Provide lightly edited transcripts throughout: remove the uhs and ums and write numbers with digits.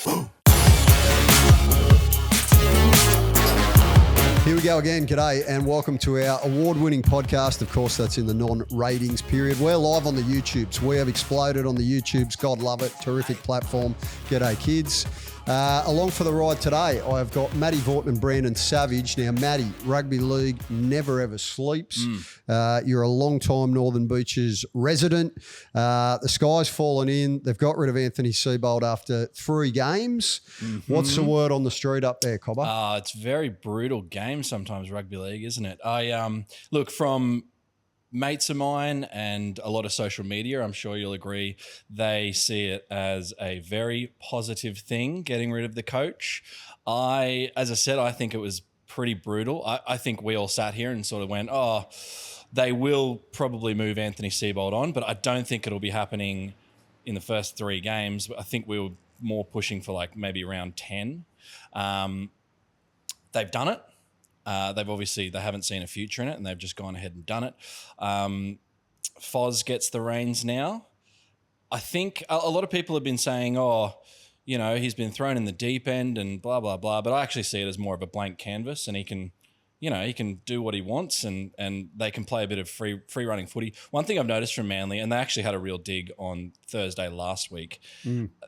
Here we go again. G'day and welcome to our award-winning podcast. Of course, that's in the non-ratings period. We're live on the YouTubes. We have exploded on the YouTubes. God love it. Terrific platform. G'day, kids. Along for the ride today, I've got Matty, Vautin and Brandon Savage. Now, Matty, rugby league never ever sleeps. You're a long-time Northern Beaches resident. The sky's fallen in. They've got rid of Anthony Seibold after 3 games. What's the word on the street up there, Cobber? It's a very brutal game sometimes, rugby league, isn't it? I look, from mates of mine and a lot of social media, I'm sure you'll agree, they see it as a very positive thing, getting rid of the coach. As I said, I think it was pretty brutal. I think we all sat here and sort of went, they will probably move Anthony Seibold on, but I don't think it'll be happening in the first 3 games. I think we were more pushing for like maybe around 10. They've done it. They haven't seen a future in it and they've just gone ahead and done it. Foz gets the reins now. I think a lot of people have been saying, he's been thrown in the deep end and blah, blah, blah. But I actually see it as more of a blank canvas and he can do what he wants and they can play a bit of free running footy. One thing I've noticed from Manly, and they actually had a real dig on Thursday last week,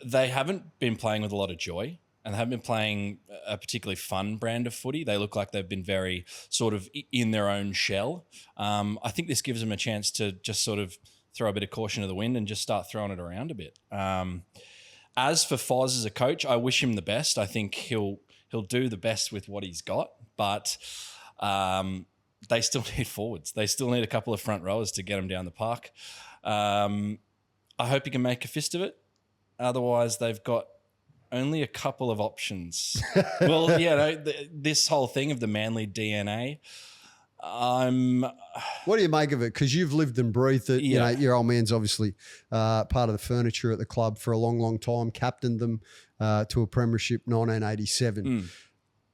they haven't been playing with a lot of joy. And they haven't been playing a particularly fun brand of footy. They look like they've been very sort of in their own shell. I think this gives them a chance to just sort of throw a bit of caution to the wind and just start throwing it around a bit. As for Foz as a coach, I wish him the best. I think he'll do the best with what he's got, but they still need forwards. They still need a couple of front rowers to get them down the park. I hope he can make a fist of it. Otherwise, they've got only a couple of options. Well, this whole thing of the Manly DNA. What do you make of it? Because you've lived and breathed it. Yeah. You know, your old man's obviously part of the furniture at the club for a long, long time. Captained them to a premiership 1987.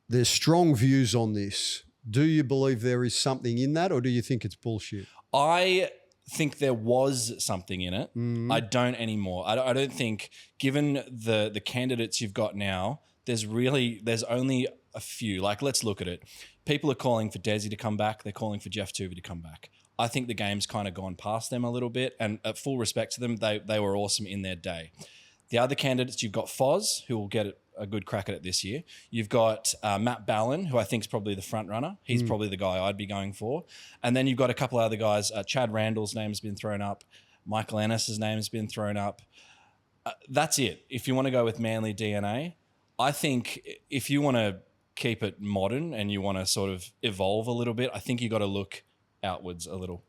There's strong views on this. Do you believe there is something in that, or do you think it's bullshit? I think there was something in it. I don't anymore. I don't think, given the candidates you've got now, there's only a few. Like, let's look at it. People are calling for Desi to come back. They're calling for Jeff Tuvey to come back. I think the game's kind of gone past them a little bit, and at full respect to them, they were awesome in their day. The other candidates, you've got Foz, who will get a good crack at it this year. You've got Matt Ballin, who I think is probably the front runner. He's probably the guy I'd be going for. And then you've got a couple of other guys. Chad Randall's name has been thrown up. Michael Ennis's name has been thrown up. That's it. If you want to go with Manly DNA, I think if you want to keep it modern and you want to sort of evolve a little bit, I think you got to look outwards a little.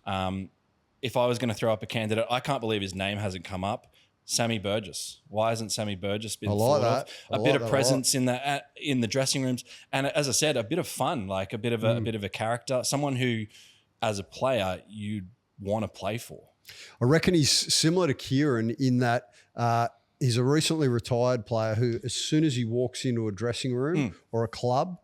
If I was going to throw up a candidate, I can't believe his name hasn't come up. Sammy Burgess. Why hasn't Sammy Burgess been thought of? A bit of presence in the dressing rooms, and as I said, a bit of fun, like a bit of a character, someone who, as a player, you'd want to play for. I reckon he's similar to Kieran in that he's a recently retired player who, as soon as he walks into a dressing room or a club,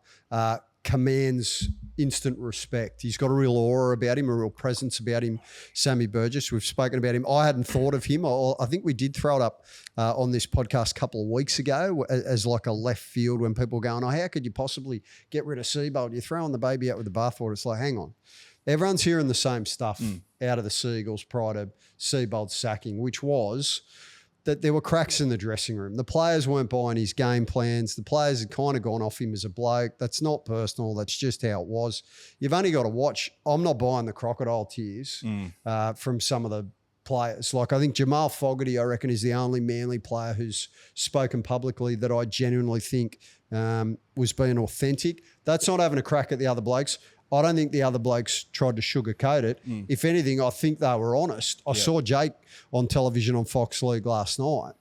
commands instant respect. He's got a real aura about him, a real presence about him, Sammy Burgess. We've spoken about him. I hadn't thought of him. I think we did throw it up on this podcast a couple of weeks ago as like a left field when people were going, how could you possibly get rid of Seibold? You're throwing the baby out with the bathwater. It's like, hang on. Everyone's hearing the same stuff out of the Seagulls prior to Seibold's sacking, which was that there were cracks in the dressing room. The players weren't buying his game plans. The players had kind of gone off him as a bloke. That's not personal. That's just how it was. You've only got to watch. I'm not buying the crocodile tears from some of the players. Like, I think Jamal Fogarty, I reckon, is the only Manly player who's spoken publicly that I genuinely think was being authentic. That's not having a crack at the other blokes. I don't think the other blokes tried to sugarcoat it. If anything, I think they were honest. I saw Jake on television on Fox League last night,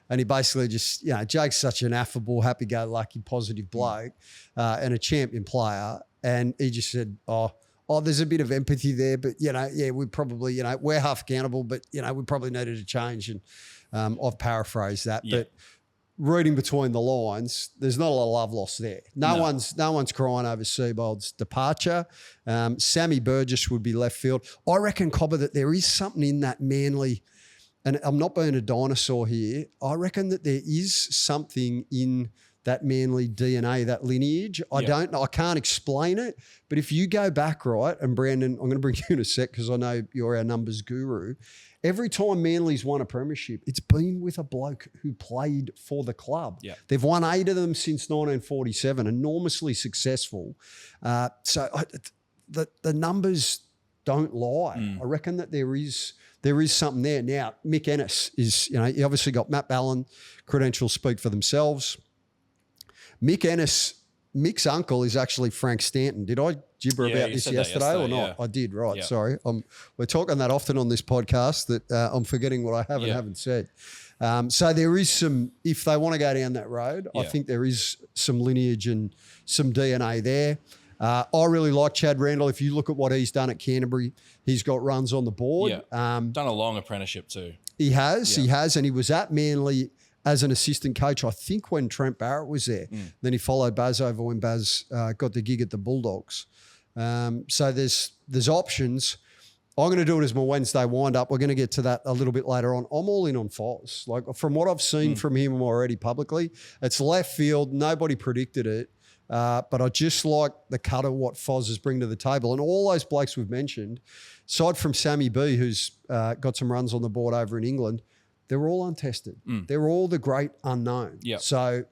and he basically just, Jake's such an affable, happy-go-lucky, positive bloke and a champion player, and he just said, there's a bit of empathy there, but, we probably, we're half accountable, but, we probably needed a change, and I've paraphrased that. Yeah. But reading between the lines, there's not a lot of love lost there. No one's crying over Seibold's departure. Sammy Burgess would be left field. I reckon, Cobber, that there is something in that Manly and I'm not being a dinosaur here, I reckon that there is something in that Manly DNA, that lineage. I don't know. I can't explain it. But if you go back, right, and Brandon, I'm going to bring you in a sec because I know you're our numbers guru. Every time Manly's won a premiership, it's been with a bloke who played for the club. Yeah. They've won 8 of them since 1947, enormously successful. The numbers don't lie. I reckon that there is something there. Now, Mick Ennis is, he obviously got Matt Ballon. Credentials speak for themselves. Mick's uncle is actually Frank Stanton. Did I gibber about this yesterday or not? Yeah. I did, right. Yeah. Sorry. We're talking that often on this podcast that I'm forgetting what I haven't said. So there is some, if they want to go down that road, I think there is some lineage and some DNA there. I really like Chad Randall. If you look at what he's done at Canterbury, he's got runs on the board. Yeah. Done a long apprenticeship too. He has, and he was at Manly as an assistant coach, I think, when Trent Barrett was there. Then he followed Baz over when Baz got the gig at the Bulldogs. So there's options. I'm going to do it as my Wednesday wind-up. We're going to get to that a little bit later on. I'm all in on Foz. Like, from what I've seen from him already publicly, it's left field. Nobody predicted it. But I just like the cut of what Foz is bringing to the table. And all those blokes we've mentioned, aside from Sammy B, who's got some runs on the board over in England, they're all untested. They're all the great unknown. Yep. So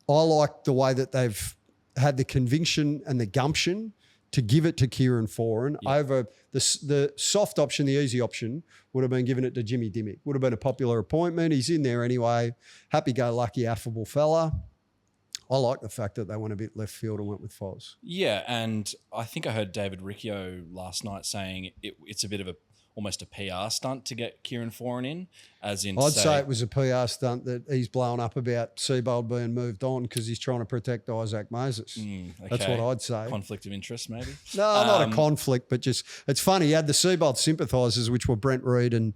I like the way that they've had the conviction and the gumption to give it to Kieran Foran over the soft option. The easy option would have been giving it to Jimmy Dimmick. Would have been a popular appointment. He's in there anyway. Happy-go-lucky, affable fella. I like the fact that they went a bit left field and went with Foz. Yeah, and I think I heard David Riccio last night saying it's a bit of almost a PR stunt to get Kieran Foran in, as in I'd say it was a PR stunt that he's blown up about Seabold being moved on because he's trying to protect Isaac Moses. Okay. That's what I'd say. Conflict of interest, maybe? No, not a conflict, but just it's funny. He had the Seabold sympathisers, which were Brent Reid and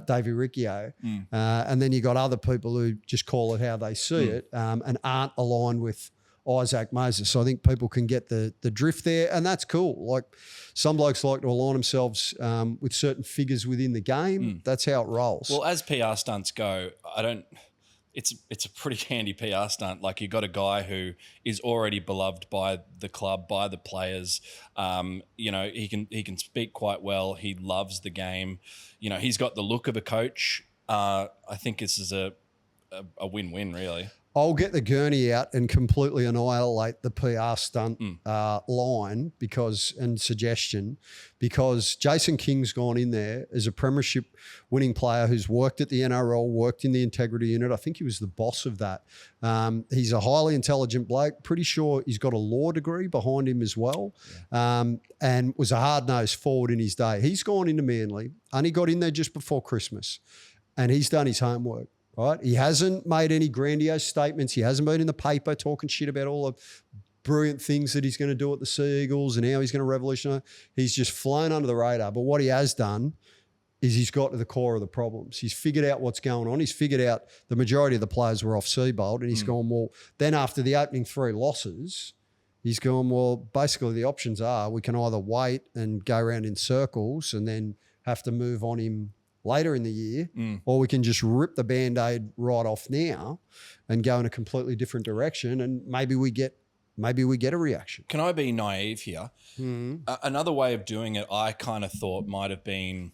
Davey Riccio, and then you got other people who just call it how they see it and aren't aligned with Isaac Moses. So I think people can get the drift there, and that's cool. Like, some blokes like to align themselves with certain figures within the game. That's how it rolls. Well, as PR stunts go, it's a pretty handy PR stunt. Like, you got a guy who is already beloved by the club, by the players. He can speak quite well. He loves the game. He's got the look of a coach. I think this is a win-win, really. I'll get the gurney out and completely annihilate the PR stunt line and suggestion, because Jason King's gone in there as a premiership winning player who's worked at the NRL, worked in the integrity unit. I think he was the boss of that. He's a highly intelligent bloke. Pretty sure he's got a law degree behind him as well, and was a hard-nosed forward in his day. He's gone into Manly, only got in there just before Christmas, and he's done his homework. Right? He hasn't made any grandiose statements. He hasn't been in the paper talking shit about all the brilliant things that he's going to do at the Sea Eagles and how he's going to revolutionise. He's just flown under the radar. But what he has done is he's got to the core of the problems. He's figured out what's going on. He's figured out the majority of the players were off Seabold, and he's gone, well, then after the opening 3 losses, he's gone, well, basically the options are we can either wait and go around in circles and then have to move on him later in the year, or we can just rip the Band-Aid right off now and go in a completely different direction, and maybe we get a reaction. Can I be naive here? Another way of doing it, I kind of thought might have been,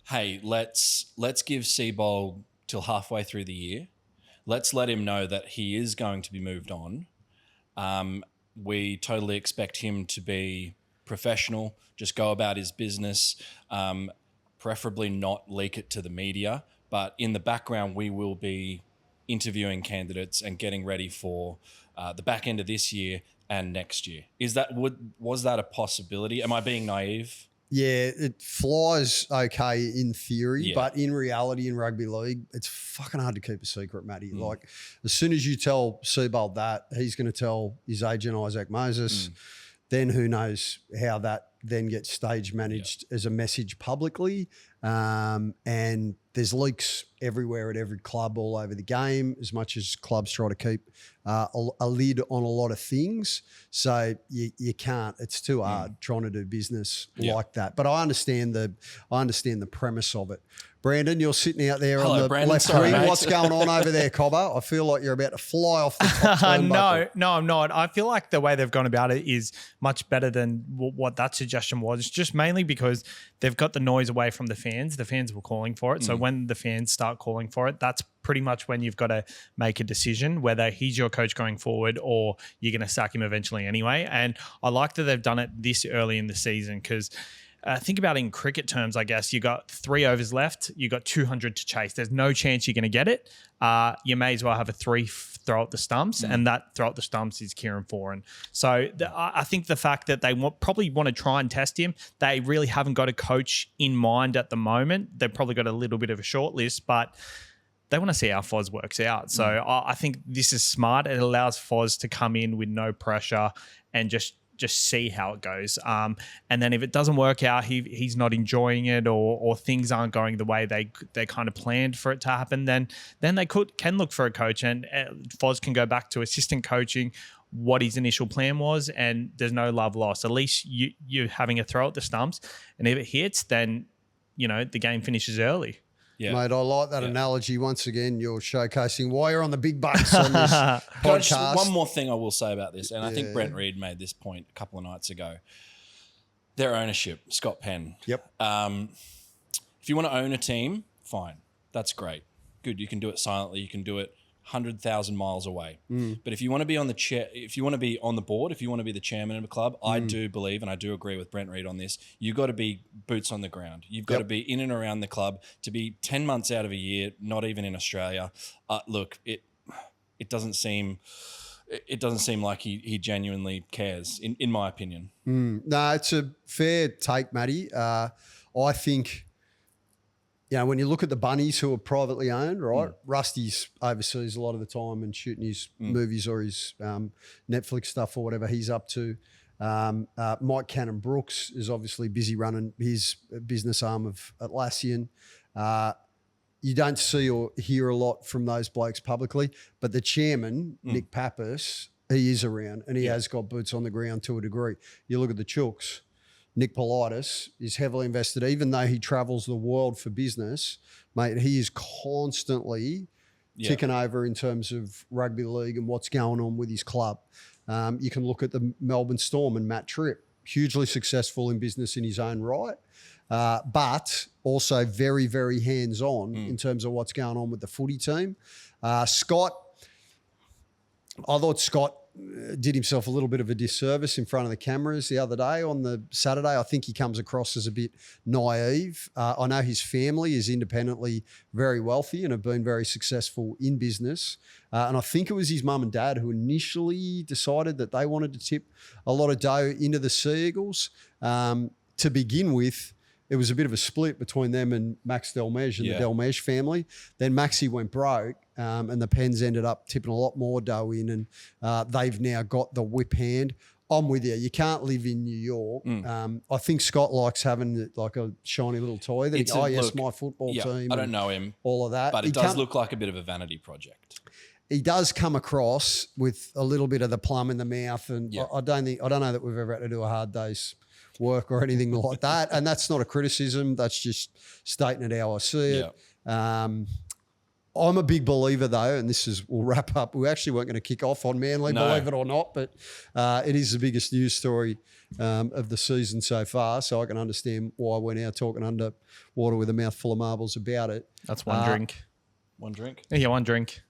hey, let's give Seabold till halfway through the year. Let's let him know that he is going to be moved on. We totally expect him to be professional, just go about his business, preferably not leak it to the media, but in the background we will be interviewing candidates and getting ready for the back end of this year and next year. Was that a possibility? Am I being naive? Yeah, it flies okay in theory, but in reality in rugby league, it's fucking hard to keep a secret, Matty. Like, as soon as you tell Seabold that, he's going to tell his agent Isaac Moses. Then who knows how that then gets stage managed as a message publicly. And there's leaks everywhere at every club all over the game, as much as clubs try to keep a lid on a lot of things. So you can't, it's too hard trying to do business like that. But I understand the premise of it. Brandon, you're sitting out there Hello, on the Brandon. left Sorry, wing. mate. What's going on over there, Cobbo? I feel like you're about to fly off the top turnbuckle. No, I'm not. I feel like the way they've gone about it is much better than what that suggestion was. Just mainly because they've got the noise away from the fans. The fans were calling for it. So when the fans start calling for it, that's pretty much when you've got to make a decision whether he's your coach going forward or you're going to sack him eventually anyway. And I like that they've done it this early in the season because think about it in cricket terms, I guess. You got 3 overs left. You got 200 to chase. There's no chance you're going to get it. You may as well have a 3 throw at the stumps, and that throw at the stumps is Kieran Foran. So I think the fact that they probably want to try and test him, they really haven't got a coach in mind at the moment. They've probably got a little bit of a short list, but they want to see how Foz works out. So I think this is smart. It allows Foz to come in with no pressure and just see how it goes. And then if it doesn't work out, he's not enjoying it or things aren't going the way they kind of planned for it to happen, then they can look for a coach and Foz can go back to assistant coaching what his initial plan was, and there's no love lost. At least you're having a throw at the stumps, and if it hits, then the game finishes early. Yeah. Mate, I like that analogy. Once again, you're showcasing why you're on the big bucks on this podcast. One more thing I will say about this, and I think Brent Reid made this point a couple of nights ago. Their ownership, Scott Penn. Yep. If you want to own a team, fine. That's great. Good. You can do it silently. You can do it 100,000 miles away. But if you want to be on the chair, if you want to be on the board, if you want to be the chairman of a club, I do believe, and I do agree with Brent Reid on this, you've got to be boots on the ground. You've got to be in and around the club. To be 10 months out of a year, not even in Australia. Look, it doesn't seem like he genuinely cares, in my opinion. No, it's a fair take, Matty. I think, when you look at the Bunnies who are privately owned, right? Rusty's overseas a lot of the time and shooting his movies or his Netflix stuff or whatever he's up to. Mike Cannon-Brooks is obviously busy running his business arm of Atlassian. You don't see or hear a lot from those blokes publicly, but the chairman, Nick Pappas, he is around and he has got boots on the ground to a degree. You look at the Chooks. Nick Politis is heavily invested, even though he travels the world for business, mate, he is constantly ticking over in terms of rugby league and what's going on with his club. You can look at the Melbourne Storm and Matt Tripp, hugely successful in business in his own right, but also very, very hands-on in terms of what's going on with the footy team. Scott, I thought Scott did himself a little bit of a disservice in front of the cameras the other day on the Saturday. I think he comes across as a bit naive. I know his family is independently very wealthy and have been very successful in business. And I think it was his mum and dad who initially decided that they wanted to tip a lot of dough into the Sea Eagles. To begin with, it was a bit of a split between them and Max Delmege and the Delmege family. Then Maxi went broke and the Pens ended up tipping a lot more dough in and they've now got the whip hand. I'm with you. You can't live in New York. I think Scott likes having like a shiny little toy. That my football team. I don't know him. All of that. But it does look like a bit of a vanity project. He does come across with a little bit of the plum in the mouth. And I don't know that we've ever had to do a hard day's work or anything like that. And that's not a criticism. That's just stating it how I see it. I'm a big believer though, and we'll wrap up. We actually weren't going to kick off on Manly, believe it or not, but it is the biggest news story of the season so far. So I can understand why we're now talking under water with a mouthful of marbles about it. That's one drink. One drink? Yeah, one drink.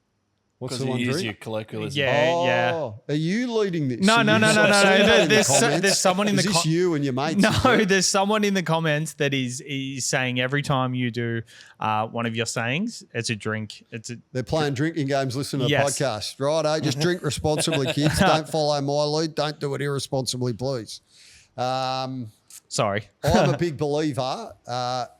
What's the one drink? Your colloquialism. Yeah. Are you leading this? No. There's someone in the comments. Is this you and your mates? No, there's someone in the comments that is saying every time you do one of your sayings, it's a drink. They're playing drinking games, listening to the podcast. Righto, just drink responsibly, kids. Don't follow my lead. Don't do it irresponsibly, please. Sorry. I'm a big believer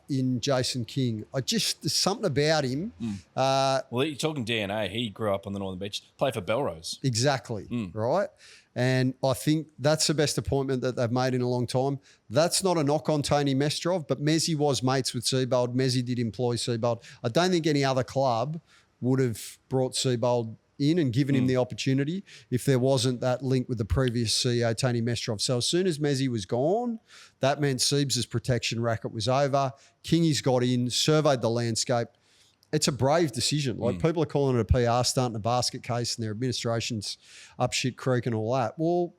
in Jason King. There's something about him. Well, you're talking DNA. He grew up on the Northern Beach, played for Belrose. Exactly, right? And I think that's the best appointment that they've made in a long time. That's not a knock on Tony Mestrov, but Mezzi was mates with Seabold. Mezzi did employ Seabold. I don't think any other club would have brought Seabold in and given him the opportunity if there wasn't that link with the previous CEO, Tony Mestrov. So as soon as Mezzi was gone, that meant Siebes' protection racket was over. Kingy's got in, surveyed the landscape. It's a brave decision. Like people are calling it a PR stunt and a basket case and their administration's up shit creek and all that. Well,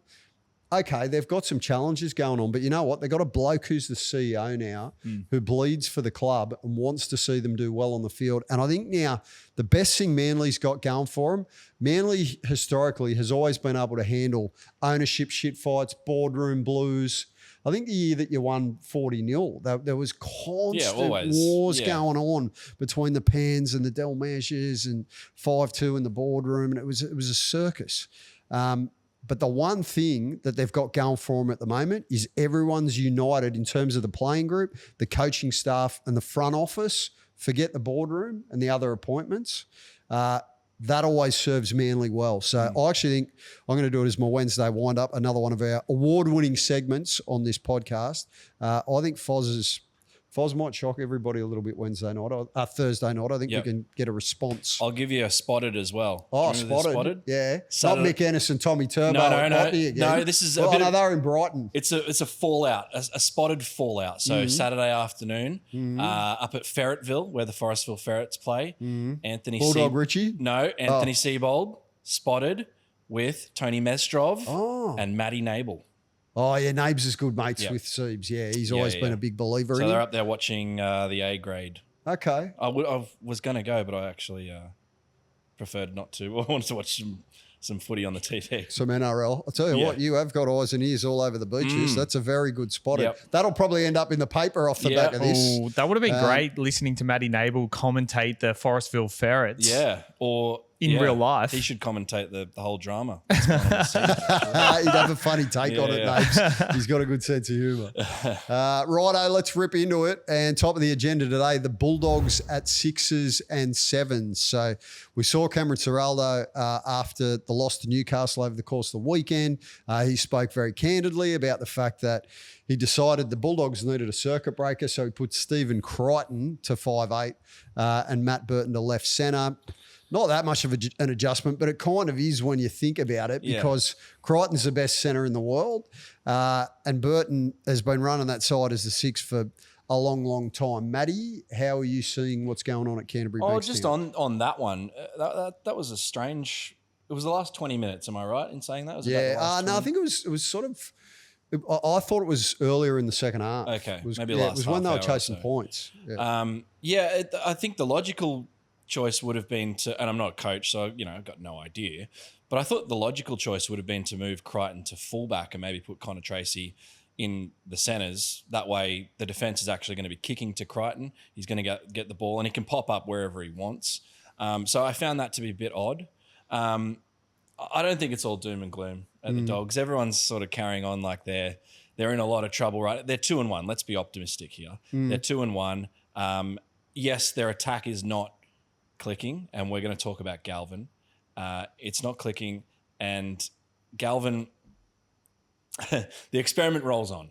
okay, they've got some challenges going on, but you know what? They've got a bloke who's the CEO now who bleeds for the club and wants to see them do well on the field. And I think now the best thing Manly's got going for them, Manly historically has always been able to handle ownership shit fights, boardroom blues. I think the year that you won 40-0, there was constant wars going on between the Pans and the Delmashers and 5-2 in the boardroom, and it was a circus. But the one thing that they've got going for them at the moment is everyone's united in terms of the playing group, the coaching staff and the front office. Forget the boardroom and the other appointments. That always serves Manly well. So I actually think I'm going to do it as my Wednesday wind-up, another one of our award-winning segments on this podcast. I think Foz might shock everybody a little bit Thursday night. I think we can get a response. I'll give you a spotted as well. Oh, spotted? Yeah. Saturday. Not Mick Ennis and Tommy Turbo. No, this is they're in Brighton. It's a fallout, a spotted fallout. So Saturday afternoon up at Ferretville, where the Forestville Ferrets play. Anthony Bulldog Richie? No, Anthony Seibold spotted with Tony Mestrov and Matty Nabel. Oh, yeah, Nabes is good mates with Siebes. Yeah, he's always been a big believer in him. So they're up there watching the A grade. Okay. I was going to go, but I actually preferred not to. I wanted to watch some footy on the TV. Some NRL. I'll tell you what, you have got eyes and ears all over the beaches. That's a very good spot. Yep. That'll probably end up in the paper off the back of this. Ooh, that would have been great listening to Matty Nabel commentate the Forestville Ferrets. Yeah, or... in real life. He should commentate the whole drama. He'd have a funny take on it, Nabes. He's got a good sense of humour. Righto, let's rip into it. And top of the agenda today, the Bulldogs at 6s and 7s. So we saw Cameron Ciraldo after the loss to Newcastle over the course of the weekend. He spoke very candidly about the fact that he decided the Bulldogs needed a circuit breaker, so he put Stephen Crichton to 5'8" and Matt Burton to left centre. Not that much of an adjustment, but it kind of is when you think about it because Crichton's the best centre in the world and Burton has been running that side as the 6 for a long, long time. Matty, how are you seeing what's going on at Canterbury? Just on that one, that was a strange... It was the last 20 minutes, am I right in saying that? I think it was sort of... I thought it was earlier in the second half. Okay, maybe last. It was when they were chasing points. I think the logical choice would have been to, and I'm not a coach, so I've got no idea, but I thought the logical choice would have been to move Crichton to fullback and maybe put Connor Tracy in the centres. That way, the defence is actually going to be kicking to Crichton. He's going to get the ball, and he can pop up wherever he wants. So I found that to be a bit odd. I don't think it's all doom and gloom at the Dogs. Everyone's sort of carrying on like they're in a lot of trouble, right? They're 2-1. Let's be optimistic here. They're 2-1. Yes, their attack is not clicking, and we're going to talk about Galvin. It's not clicking, and Galvin, the experiment rolls on.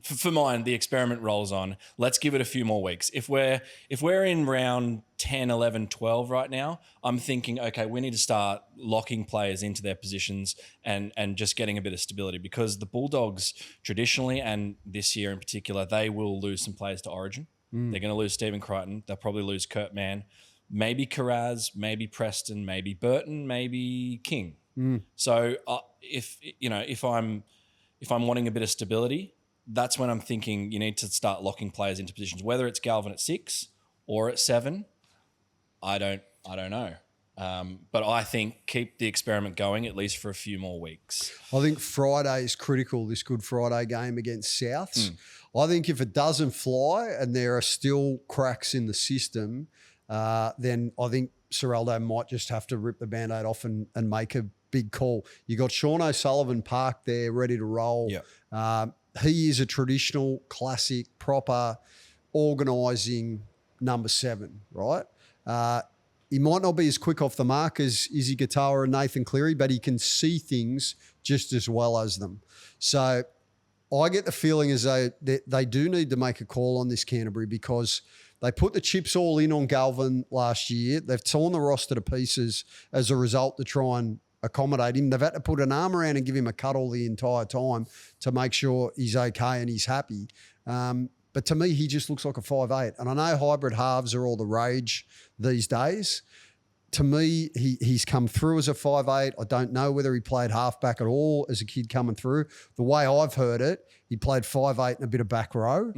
For mine, the experiment rolls on. Let's give it a few more weeks. If we're in round 10, 11, 12 right now, I'm thinking, okay, we need to start locking players into their positions and just getting a bit of stability, because the Bulldogs traditionally, and this year in particular, they will lose some players to Origin. They're going to lose Stephen Crichton. They'll probably lose Kurt Mann. Maybe Carraz, maybe Preston, maybe Burton, maybe King. So if I'm wanting a bit of stability, that's when I'm thinking you need to start locking players into positions. Whether it's Galvin at 6 or at 7, I don't know. But I think keep the experiment going at least for a few more weeks. I think Friday is critical, this Good Friday game against Souths. I think if it doesn't fly and there are still cracks in the system, then I think Ciraldo might just have to rip the Band-Aid off and make a big call. You got Sean O'Sullivan parked there ready to roll. He is a traditional, classic, proper, organising number 7, right? He might not be as quick off the mark as Izzy Guittara and Nathan Cleary, but he can see things just as well as them. So I get the feeling as though they do need to make a call on this Canterbury, because They put the chips all in on Galvin last year. They've torn the roster to pieces as a result to try and accommodate him. They've had to put an arm around and give him a cuddle the entire time to make sure he's okay and he's happy. But to me, he just looks like a 5'8". And I know hybrid halves are all the rage these days. To me, he's come through as a 5'8". I don't know whether he played halfback at all as a kid coming through. The way I've heard it, he played 5'8" and a bit of back row.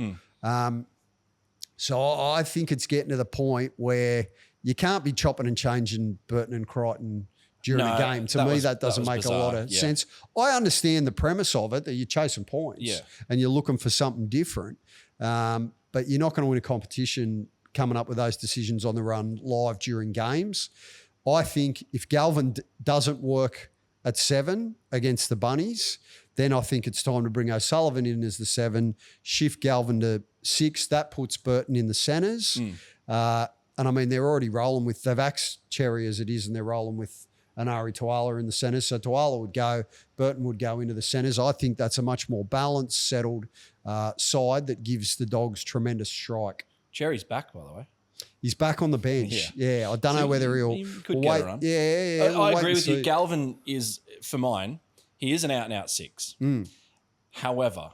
So I think it's getting to the point where you can't be chopping and changing Burton and Crichton during a game. To me, that doesn't make bizarre. A lot of sense. I understand the premise of it, that you're chasing points and you're looking for something different. But you're not going to win a competition coming up with those decisions on the run live during games. I think if Galvin doesn't work at 7 against the Bunnies, then I think it's time to bring O'Sullivan in as the 7, shift Galvin to 6. That puts Burton in the centres. And I mean, they're already rolling with, they've axed Cherry as it is, and they're rolling with Anari Tuala in the centres. So Tuala would go, Burton would go into the centres. I think that's a much more balanced, settled side that gives the Dogs tremendous strike. Cherry's back, by the way. He's back on the bench. Yeah, I don't know whether he could get a run. Yeah. I agree with you. Galvin is, for mine, he is an out-and-out 6. However,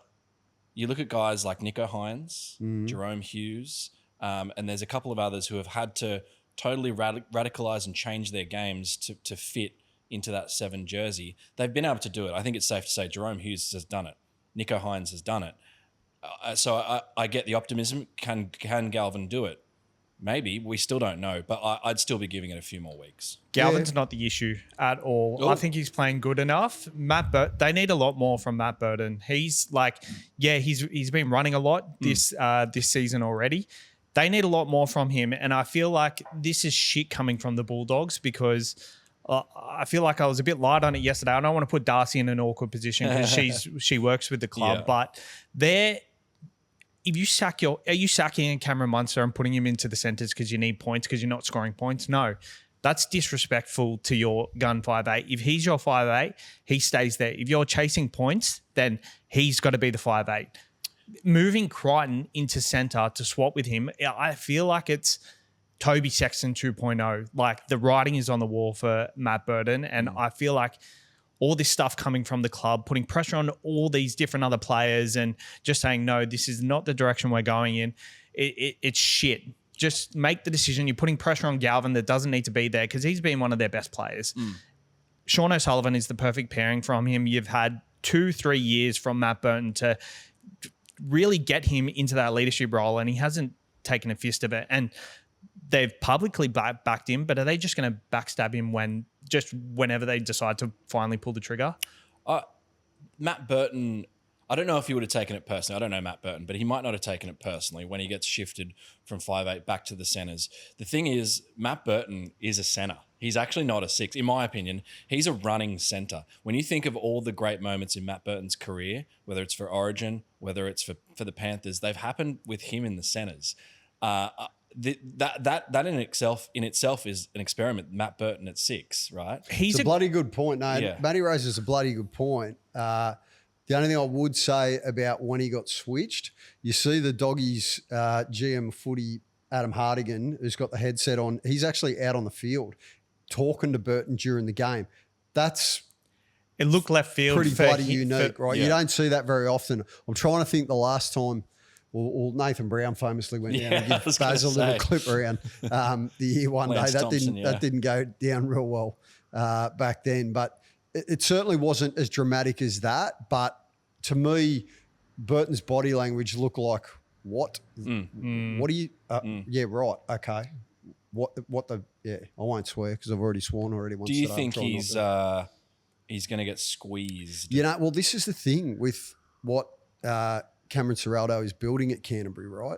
you look at guys like Nico Hines, Jerome Hughes, and there's a couple of others who have had to totally radicalise and change their games to fit into that 7 jersey. They've been able to do it. I think it's safe to say Jerome Hughes has done it. Nico Hines has done it. So I get the optimism. Can Galvin do it? Maybe. We still don't know, but I'd still be giving it a few more weeks. Galvin's not the issue at all. Ooh. I think he's playing good enough. They need a lot more from Matt Burton. He's like, he's been running a lot this season already. They need a lot more from him, and I feel like this is shit coming from the Bulldogs because I feel like I was a bit light on it yesterday. I don't want to put Darcy in an awkward position because she works with the club, but are you sacking Cameron Munster and putting him into the centres because you need points because you're not scoring points? No, that's disrespectful to your gun 5'8". If he's your 5'8", he stays there. If you're chasing points, then he's got to be the 5'8". Moving Crichton into centre to swap with him, I feel like it's Toby Sexton 2.0. Like the writing is on the wall for Matt Burton, and I feel like all this stuff coming from the club, putting pressure on all these different other players and just saying, no, this is not the direction we're going in. It's shit. Just make the decision. You're putting pressure on Galvin that doesn't need to be there because he's been one of their best players. Sean O'Sullivan is the perfect pairing from him. You've had 2-3 years from Matt Burton to really get him into that leadership role, and he hasn't taken a fist of it. And they've publicly backed him, but are they just going to backstab him whenever they decide to finally pull the trigger? Matt Burton, I don't know if he would have taken it personally. I don't know Matt Burton, but he might not have taken it personally when he gets shifted from 5'8" back to the centres. The thing is, Matt Burton is a centre. He's actually not a 6. In my opinion, he's a running centre. When you think of all the great moments in Matt Burton's career, whether it's for Origin, whether it's for the Panthers, they've happened with him in the centres. That in itself is an experiment. Matt Burton at 6, right? It's a bloody good point. No, yeah. Matty raises a bloody good point. The only thing I would say about when he got switched, you see the Doggies GM footy, Adam Hardigan, who's got the headset on. He's actually out on the field talking to Burton during the game. It looked left field. Pretty bloody unique, right? Yeah. You don't see that very often. I'm trying to think the last time. Well, Nathan Brown famously went down and gave Basil a little clip around the year one Lance day. That didn't go down real well back then. But it certainly wasn't as dramatic as that. But to me, Burton's body language looked like, what? What do you? Yeah, right. Okay. I won't swear because I've already sworn already once. Do you think he's going to get squeezed? Well, this is the thing with what Cameron Ciraldo is building at Canterbury, right?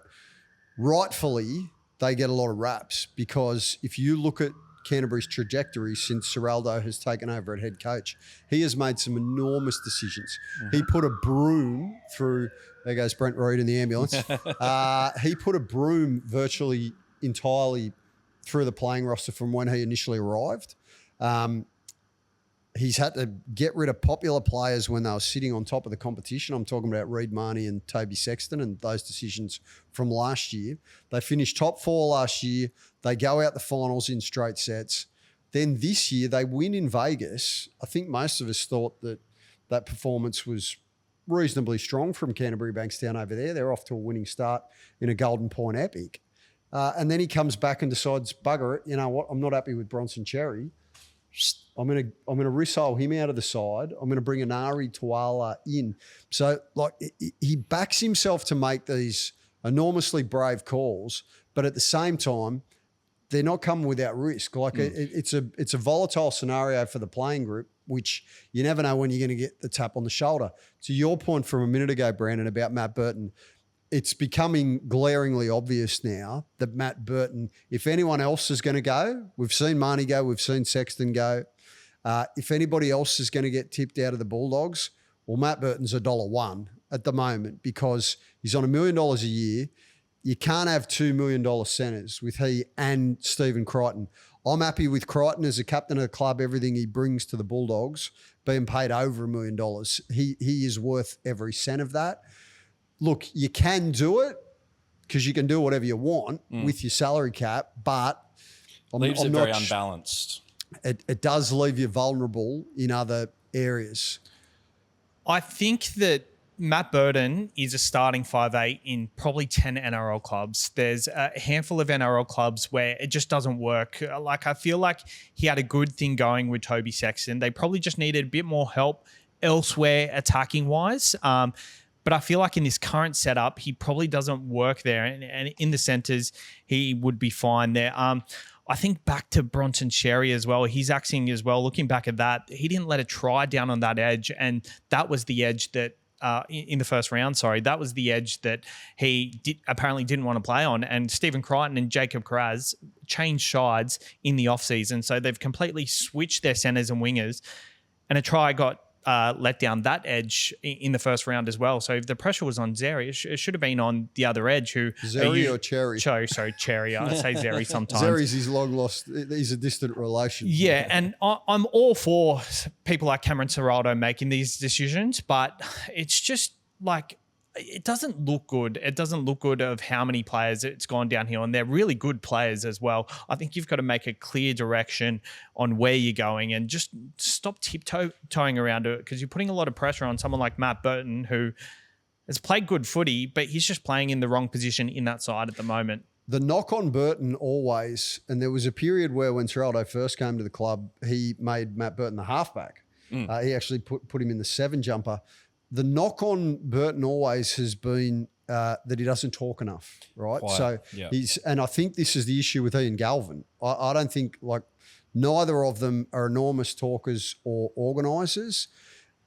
Rightfully, they get a lot of raps because if you look at Canterbury's trajectory since Ciraldo has taken over at head coach, he has made some enormous decisions. He put a broom through, there goes Brent Reid in the ambulance. He put a broom virtually entirely through the playing roster from when he initially arrived. he's had to get rid of popular players when they were sitting on top of the competition. I'm talking about Reid Marnie and Toby Sexton and those decisions from last year. They finished top 4 last year. They go out the finals in straight sets. Then this year they win in Vegas. I think most of us thought that performance was reasonably strong from Canterbury Bankstown over there. They're off to a winning start in a Golden Point epic. And then he comes back and decides, bugger it, you know what, I'm not happy with Bronson Cherry. I'm gonna wrestle him out of the side. I'm gonna bring Anari Tuala in. So like he backs himself to make these enormously brave calls, but at the same time, they're not coming without risk. Like it's a volatile scenario for the playing group, which you never know when you're going to get the tap on the shoulder. To your point from a minute ago, Brandon, about Matt Burton, it's becoming glaringly obvious now that Matt Burton, if anyone else is going to go, we've seen Marnie go, we've seen Sexton go. If anybody else is going to get tipped out of the Bulldogs, well, Matt Burton's $1 at the moment because he's on $1 million a year. You can't have $2 million centres with he and Stephen Crichton. I'm happy with Crichton as a captain of the club, everything he brings to the Bulldogs, being paid over $1 million. He is worth every cent of that. Look, you can do it because you can do whatever you want with your salary cap, but leaves it very unbalanced. It does leave you vulnerable in other areas. I think that Matt Burton is a starting 5'8" in probably 10 NRL clubs. There's a handful of NRL clubs where it just doesn't work. Like, I feel like he had a good thing going with Toby Sexton. They probably just needed a bit more help elsewhere attacking-wise. But I feel like in this current setup, he probably doesn't work there. And in the centres, he would be fine there. I think back to Bronson Cherry as well. He's acting as well. Looking back at that, he didn't let a try down on that edge. And that was the edge that in the first round, that was the edge that he apparently didn't want to play on. And Stephen Crichton and Jacob Kraz changed sides in the offseason. So they've completely switched their centres and wingers. And a try got let down that edge in the first round as well. So if the pressure was on Zeri, it should have been on the other edge who... Zeri or Cherry? Sorry, Cherry. I say Zeri sometimes. Zeri's his long lost... He's a distant relation. Yeah, and I'm all for people like Cameron Ciraldo making these decisions, but it's just like... It doesn't look good. It doesn't look good of how many players it's gone downhill, and they're really good players as well. I think you've got to make a clear direction on where you're going and just stop tiptoeing around it because you're putting a lot of pressure on someone like Matt Burton who has played good footy, but he's just playing in the wrong position in that side at the moment. The knock on Burton always, and there was a period where when Ciraldo first came to the club, he made Matt Burton the halfback. He actually put him in the 7 jumper. The knock on Burton always has been that he doesn't talk enough, right? Quiet. So and I think this is the issue with Ian Galvin. I don't think neither of them are enormous talkers or organisers.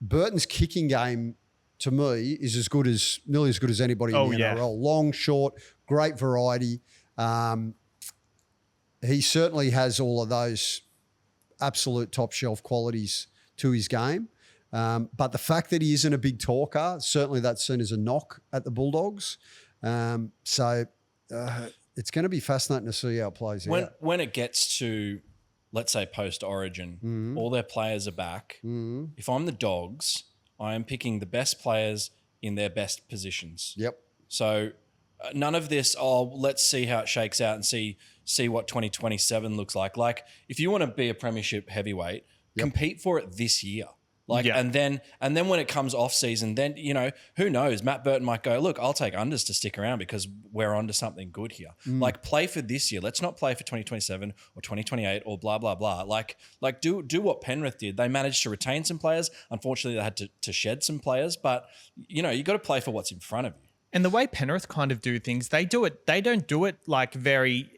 Burton's kicking game to me is nearly as good as anybody in the NRL. Long, short, great variety. He certainly has all of those absolute top shelf qualities to his game. But the fact that he isn't a big talker, certainly that's seen as a knock at the Bulldogs. So it's going to be fascinating to see how it plays out. When it gets to, let's say, post-Origin, all their players are back. If I'm the Dogs, I am picking the best players in their best positions. Yep. So none of this, let's see how it shakes out and see what 2027 looks like. Like, if you want to be a premiership heavyweight, compete for it this year. And then when it comes off season, then, who knows? Matt Burton might go, look, I'll take unders to stick around because we're onto something good here. Like, play for this year. Let's not play for 2027 or 2028 or blah, blah, blah. Like do what Penrith did. They managed to retain some players. Unfortunately, they had to shed some players, but you got to play for what's in front of you. And the way Penrith kind of do things, they don't do it like very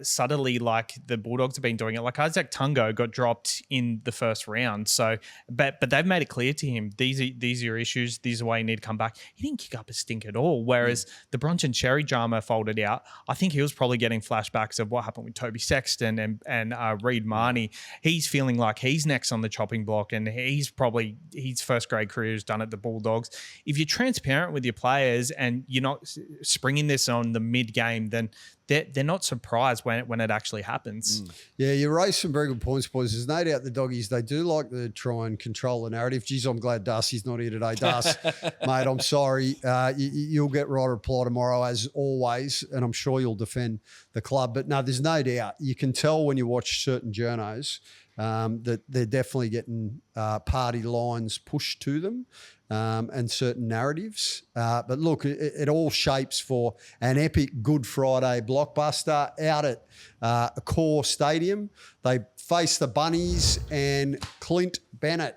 subtly like the Bulldogs have been doing it. Like Isaac Tungo got dropped in the first round. So, but they've made it clear to him, these are your issues. These are why you need to come back. He didn't kick up a stink at all. Whereas the Bronson Cherry drama folded out. I think he was probably getting flashbacks of what happened with Toby Sexton and Reid Marnie. He's feeling like he's next on the chopping block and he's probably his first grade career is done at the Bulldogs. If you're transparent with your players and and you're not springing this on the mid game, then they're not surprised when it actually happens. Yeah, you raised some very good points, boys. There's no doubt the doggies, they do like to try and control the narrative. Geez, I'm glad Darcy's not here today. Darcy, mate, I'm sorry. You'll get right reply tomorrow as always, and I'm sure you'll defend the club. But no, there's no doubt. You can tell when you watch certain journos that they're definitely getting party lines pushed to them and certain narratives. But look, it all shapes for an epic Good Friday blockbuster out at Accor Stadium. They face the Bunnies and Clint Bennett.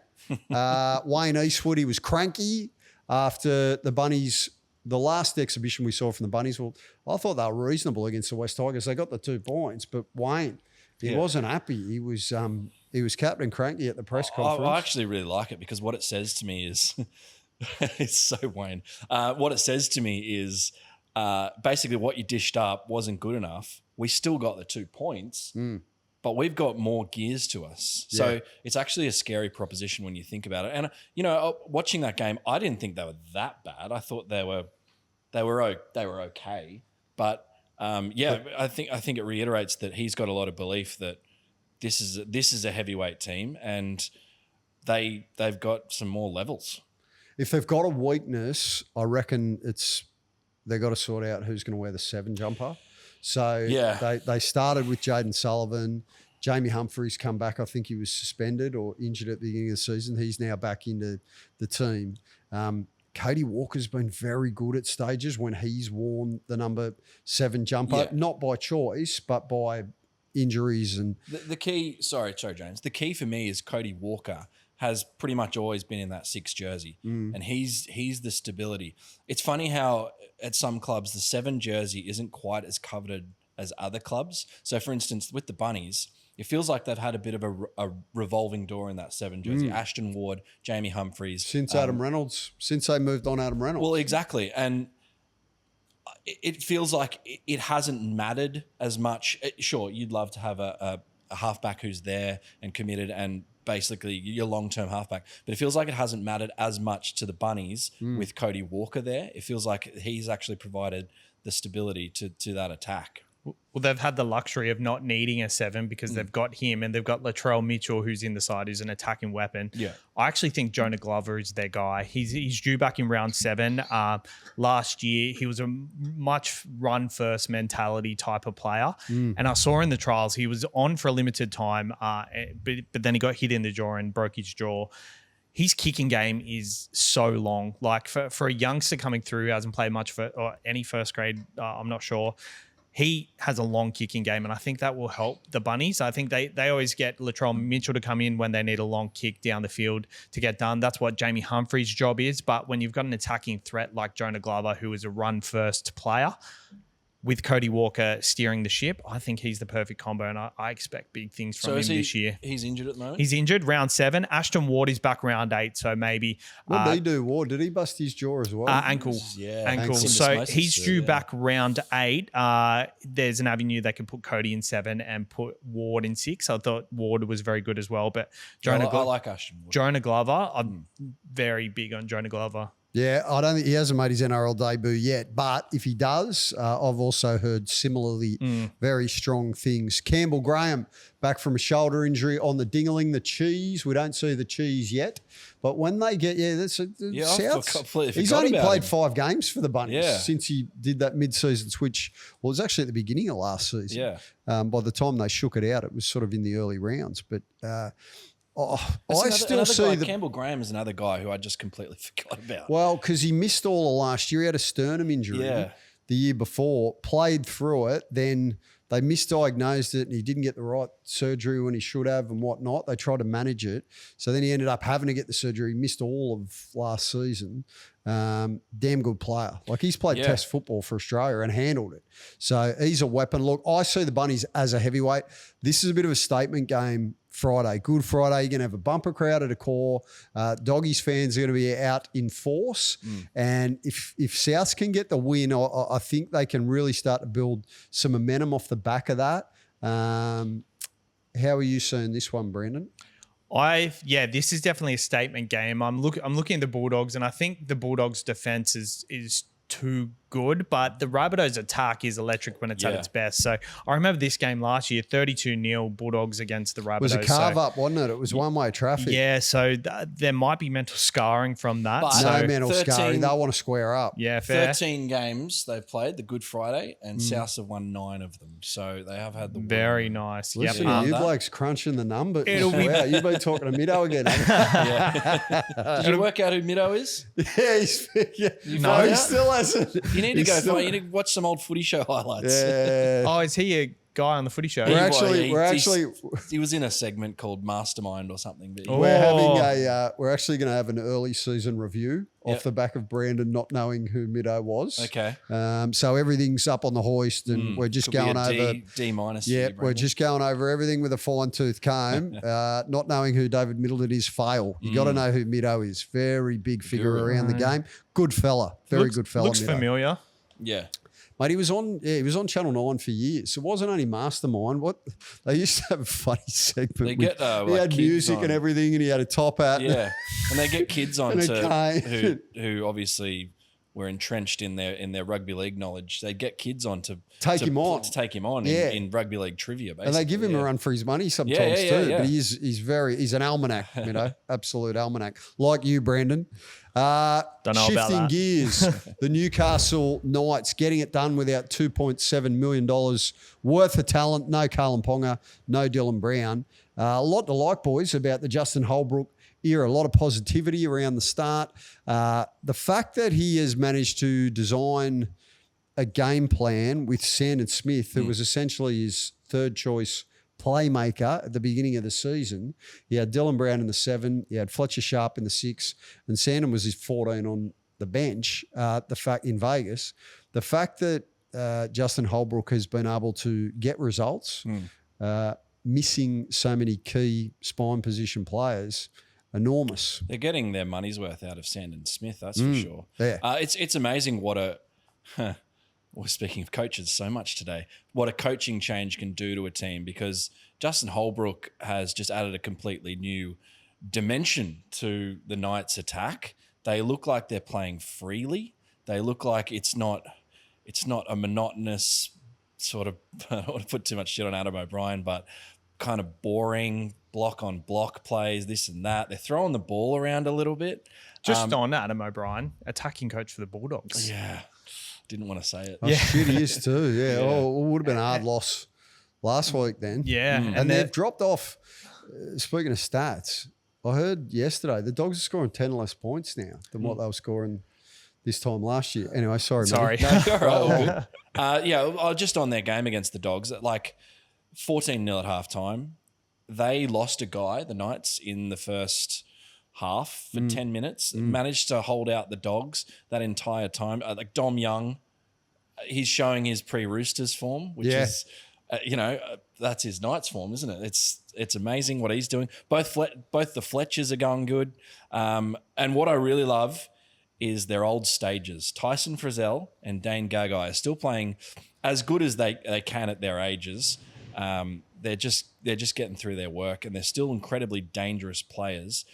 Wayne Eastwood, he was cranky after the Bunnies. The last exhibition we saw from the Bunnies, well, I thought they were reasonable against the West Tigers. They got the 2 points, but Wayne, he wasn't happy. He was Captain Cranky at the press conference. I actually really like it because what it says to me is, it's so Wayne. What it says to me is basically what you dished up wasn't good enough. We still got the 2 points, but we've got more gears to us. Yeah. So it's actually a scary proposition when you think about it. And watching that game, I didn't think they were that bad. I thought they were okay, but. I think it reiterates that he's got a lot of belief that this is a heavyweight team and they've got some more levels. If they've got a weakness, I reckon they've got to sort out who's going to wear the 7 jumper. So they started with Jaden Sullivan. Jamie Humphries come back. I think he was suspended or injured at the beginning of the season. He's now back into the team. Cody Walker's been very good at stages when he's worn the number 7 jumper, not by choice, but by injuries. And the key, sorry, James, the key for me is Cody Walker has pretty much always been in that 6 jersey and he's the stability. It's funny how at some clubs, the 7 jersey isn't quite as coveted as other clubs. So for instance, with the Bunnies, it feels like they've had a bit of a revolving door in that 7 jersey. Ashton Ward, Jamie Humphries. Since Adam Reynolds, since they moved on Adam Reynolds. Well, exactly. And it feels like it hasn't mattered as much. Sure, you'd love to have a halfback who's there and committed and basically your long-term halfback. But it feels like it hasn't mattered as much to the Bunnies with Cody Walker there. It feels like he's actually provided the stability to that attack. Well, they've had the luxury of not needing a 7 because they've got him and they've got Latrell Mitchell, who's in the side, who's an attacking weapon. Yeah, I actually think Jonah Glover is their guy. He's due back in round 7. Last year, he was a much run-first mentality type of player. And I saw in the trials, he was on for a limited time, but then he got hit in the jaw and broke his jaw. His kicking game is so long. Like for a youngster coming through who hasn't played much or any first grade, I'm not sure. He has a long kicking game, and I think that will help the Bunnies. I think they always get Latrell Mitchell to come in when they need a long kick down the field to get done. That's what Jamie Humphries' job is. But when you've got an attacking threat like Jonah Glover, who is a run-first player, with Cody Walker steering the ship, I think he's the perfect combo, and I expect big things from him this year. He's injured at the moment? He's injured, round 7. Ashton Ward is back round 8, so maybe... What did he do, Ward? Did he bust his jaw as well? Ankle. Ankle. So he's due back round 8. There's an avenue they can put Cody in 7 and put Ward in 6. I thought Ward was very good as well, but I like Ashton Ward. Jonah Glover, I'm very big on Jonah Glover. Yeah, I don't think he hasn't made his NRL debut yet, but if he does, I've also heard similarly very strong things. Campbell Graham back from a shoulder injury on the dingling, the cheese. We don't see the cheese yet, but when they get he's only played 5 games for the Bunnies since he did that mid-season switch. Well, it was actually at the beginning of last season. Yeah. By the time they shook it out, it was sort of in the early rounds, but. I still see Campbell Graham is another guy who I just completely forgot about. Well, because he missed all of last year. He had a sternum injury the year before, played through it. Then they misdiagnosed it and he didn't get the right surgery when he should have and whatnot. They tried to manage it. So then he ended up having to get the surgery. He missed all of last season. Damn good player. Like he's played test football for Australia and handled it. So he's a weapon. Look, I see the Bunnies as a heavyweight. This is a bit of a statement game Friday. Good Friday. You're going to have a bumper crowd at a core. Doggies fans are going to be out in force. And if Souths can get the win, I think they can really start to build some momentum off the back of that. How are you seeing this one, Brandon? This is definitely a statement game. I'm looking at the Bulldogs, and I think the Bulldogs' defense is too good, but the Rabbitohs attack is electric when it's at its best. So I remember this game last year, 32-0 Bulldogs against the Rabbitohs. It was a carve up, wasn't it? It was one-way traffic. Yeah, so there might be mental scarring from that. But so, No mental scarring. They'll want to square up. yeah, fair. 13 games they've played, the Good Friday, and South have won 9 of them. So they have had the Very nice. Listen, Yep. you blokes crunching the numbers. It'll be- Wow, you've been talking to Middo again. haven't Did you work out who Middo is? you? Yeah, he found out? still hasn't. You need to He's go. still- You need to watch some old footy show highlights. Yeah. Oh, is he a guy on the footy show? He was in a segment called Mastermind or something. But Oh. We're actually going to have an early season review off the back of Brandon not knowing who Middo was. Okay. So everything's up on the hoist, and we're just Could be going a over. D minus. Yeah, we're just going over everything with a fine tooth comb. Not knowing who David Middleton is, fail. You got to know who Middo is. Very big figure around the game. Good fella, very good fella. Looks Middo. familiar. Yeah. Mate, he was on Channel 9 for years. It wasn't only Mastermind. What they used to have a funny segment. They get, he like had kids music on. and everything, and he had a top hat. Yeah, and they get kids on And a to cane. who obviously were entrenched in their rugby league knowledge. They get kids on to Take him on. in rugby league trivia, basically. And they give him a run for his money sometimes too. But he's an almanac, absolute almanac. Like you, Brandon. Don't know about shifting that. gears, the Newcastle Knights getting it done without $2.7 million worth of talent. No Carlin Ponga, no Dylan Brown. A lot to like, boys, about the Justin Holbrook era. A lot of positivity around the start. The fact that he has managed to design a game plan with Sandon Smith, who was essentially his third choice playmaker at the beginning of the season. He had Dylan Brown in the 7, he had Fletcher Sharp in the 6, and Sandon was his 14 on the bench. In Vegas, the fact that Justin Holbrook has been able to get results, missing so many key spine position players, enormous. They're getting their money's worth out of Sandon Smith, that's for sure. Yeah. It's amazing what we're speaking of coaches so much today, what a coaching change can do to a team, because Justin Holbrook has just added a completely new dimension to the Knights' attack. They look like they're playing freely. They look like it's not a monotonous sort of, I don't want to put too much shit on Adam O'Brien, but kind of boring block on block plays, this and that. They're throwing the ball around a little bit. Just on Adam O'Brien, attacking coach for the Bulldogs. Yeah. Didn't want to say it. Oh, shit, he is too. Yeah. Oh, it would have been a hard loss last week then. Yeah. And they've dropped off. Speaking of stats, I heard yesterday the Dogs are scoring 10 less points now than what they were scoring this time last year. Anyway, sorry. Sorry. No, you're right, all good. Just on their game against the Dogs, like 14-0 at halftime, they lost a guy, the Knights, in the first half for 10 minutes, managed to hold out the Dogs that entire time. Like Dom Young, he's showing his pre-Roosters form, which is, that's his Knights form, isn't it? It's amazing what he's doing. Both the Fletchers are going good. And what I really love is their old stages. Tyson Frizzell and Dane Gagai are still playing as good as they can at their ages. They're just getting through their work, and they're still incredibly dangerous players.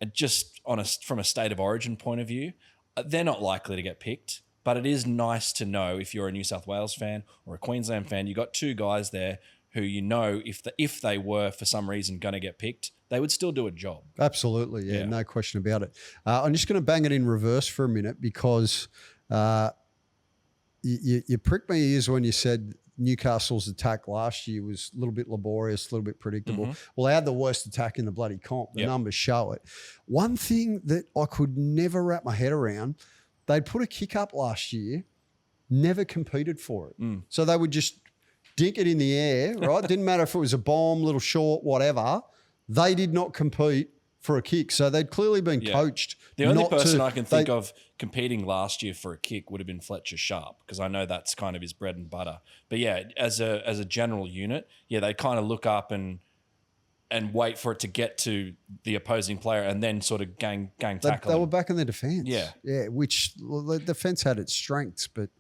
And just from a state of origin point of view, they're not likely to get picked. But it is nice to know, if you're a New South Wales fan or a Queensland fan, you got two guys there who if they were for some reason going to get picked, they would still do a job. Absolutely, yeah, no question about it. I'm just going to bang it in reverse for a minute, because you pricked my ears when you said Newcastle's attack last year was a little bit laborious, a little bit predictable. Well, they had the worst attack in the bloody comp. The numbers show it. One thing that I could never wrap my head around, they'd put a kick up last year, never competed for it. So they would just dink it in the air, right? Didn't matter if it was a bomb, little short, whatever. They did not compete for a kick. So they'd clearly been coached. The only person I can think of competing last year for a kick would have been Fletcher Sharp, because I know that's kind of his bread and butter. But yeah, as a general unit, they kind of look up and wait for it to get to the opposing player and then sort of gang tackle. They were back in the defence. Yeah. Which the defence had its strengths, but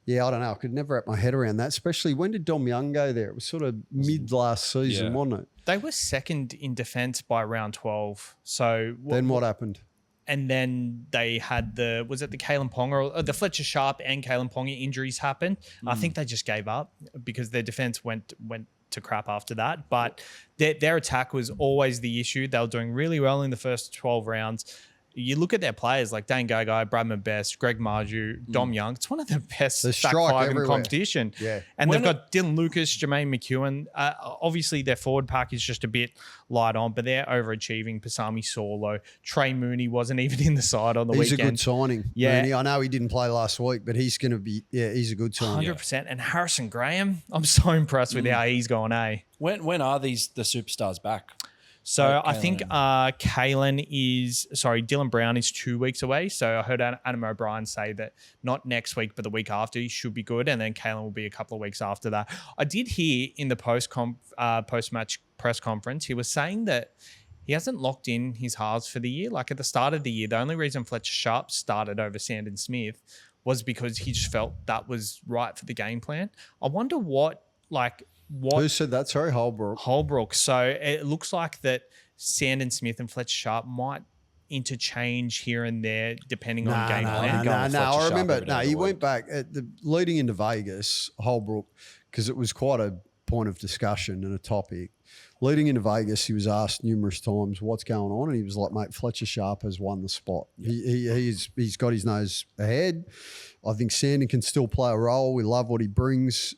I don't know. I could never wrap my head around that, especially when did Dom Young go there? It was sort of mid last season, wasn't it? They were second in defence by round 12. So then what happened? And then they had the Kalen Ponga or the Fletcher Sharp and Kalen Ponga injuries happened. I think they just gave up because their defense went to crap after that. But their attack was always the issue. They were doing really well in the first 12 rounds. You look at their players like Dane Gagai, Bradman Best, Greg Marju, Dom Young. It's one of the best back five in the competition. Yeah. And they've got Dylan Lucas, Jermaine McEwen. Obviously, their forward pack is just a bit light on, but they're overachieving. Pasami Saulo. Trey Mooney wasn't even in the side on the weekend. He's a good signing. Yeah. Mooney. I know he didn't play last week, but he's going to be, he's a good signing. 100%. And Harrison Graham, I'm so impressed with how he's gone, eh? When are the superstars back? So I think Dylan Brown is 2 weeks away. So I heard Adam O'Brien say that not next week, but the week after he should be good. And then Kalen will be a couple of weeks after that. I did hear in the post-match press conference, he was saying that he hasn't locked in his halves for the year. Like at the start of the year, the only reason Fletcher Sharp started over Sandon Smith was because he just felt that was right for the game plan. I wonder what. Who said that? Sorry, Holbrook. So it looks like that Sandon Smith and Fletcher Sharp might interchange here and there depending on game plan. No. I remember. No, he went back leading into Vegas, Holbrook, because it was quite a point of discussion and a topic. Leading into Vegas, he was asked numerous times what's going on, and he was like, "Mate, Fletcher Sharp has won the spot. Yeah. He's got his nose ahead. I think Sandon can still play a role. We love what he brings.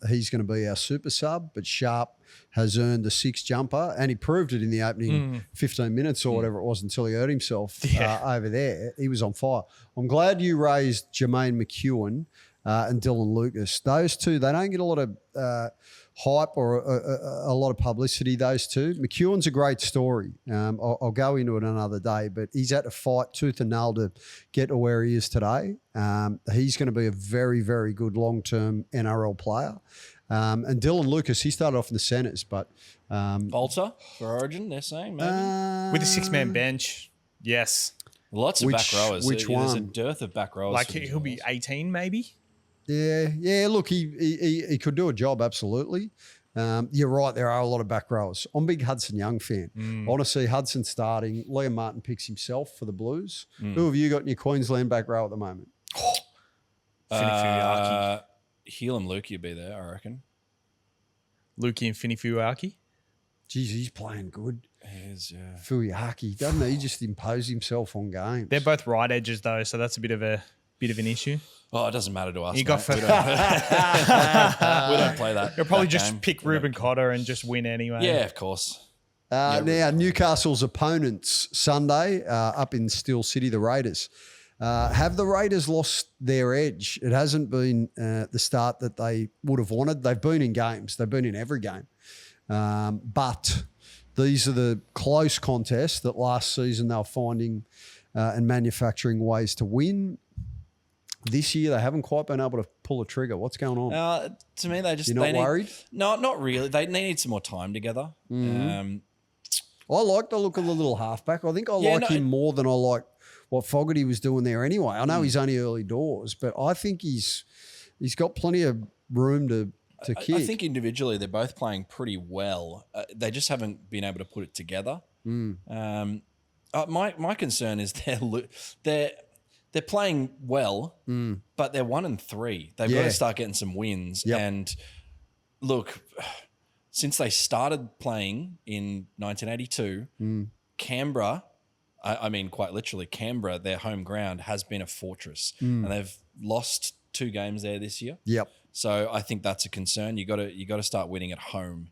He's going to be our super sub, but Sharp has earned the 6 jumper, and he proved it in the opening 15 minutes or whatever it was until he hurt himself over there. He was on fire. I'm glad you raised Jermaine McEwen and Dylan Lucas. Those two, they don't get a lot of hype or a lot of publicity, those two. McEwen's a great story. I'll go into it another day, but he's had to fight tooth and nail to get to where he is today. He's going to be a very, very good long-term NRL player. And Dylan Lucas, he started off in the centres, but... Bolter for Origin, they're saying, maybe? With a 6-man bench, yes. Lots of back rowers. Which one? There's a dearth of back rowers. Like he'll be 18 maybe? Yeah. Look, he could do a job, absolutely. You're right, there are a lot of back rowers. I'm a big Hudson Young fan. I want to see Hudson starting. Liam Martin picks himself for the Blues. Who have you got in your Queensland back row at the moment? Finifuaki. Helam Lukey would be there, I reckon. Lukey and Finifuaki? Jeez, he's playing good. He is, yeah. Fuyaki, doesn't he? He just impose himself on games. They're both right edges though, so that's a bit of an issue. Oh, it doesn't matter to us. We don't play that. You'll probably that just game. pick Ruben Cotter and just win anyway. Yeah, of course. Now, Newcastle's opponents Sunday up in Steel City, the Raiders. Have the Raiders lost their edge? It hasn't been the start that they would have wanted. They've been in games. They've been in every game. But these are the close contests that last season they were finding and manufacturing ways to win. This year, they haven't quite been able to pull a trigger. What's going on? To me, they just... You're not worried? No, not really. They need some more time together. I like the look of the little halfback. I think I like him more than I like what Fogarty was doing there anyway. I know he's only early doors, but I think he's got plenty of room to kick. I think individually they're both playing pretty well. They just haven't been able to put it together. My concern is they're playing well, but they're 1-3. They've got to start getting some wins. Yep. And look, since they started playing in 1982, Canberra, I mean quite literally, Canberra, their home ground, has been a fortress, and they've lost 2 games there this year. Yep. So I think that's a concern. You got to start winning at home.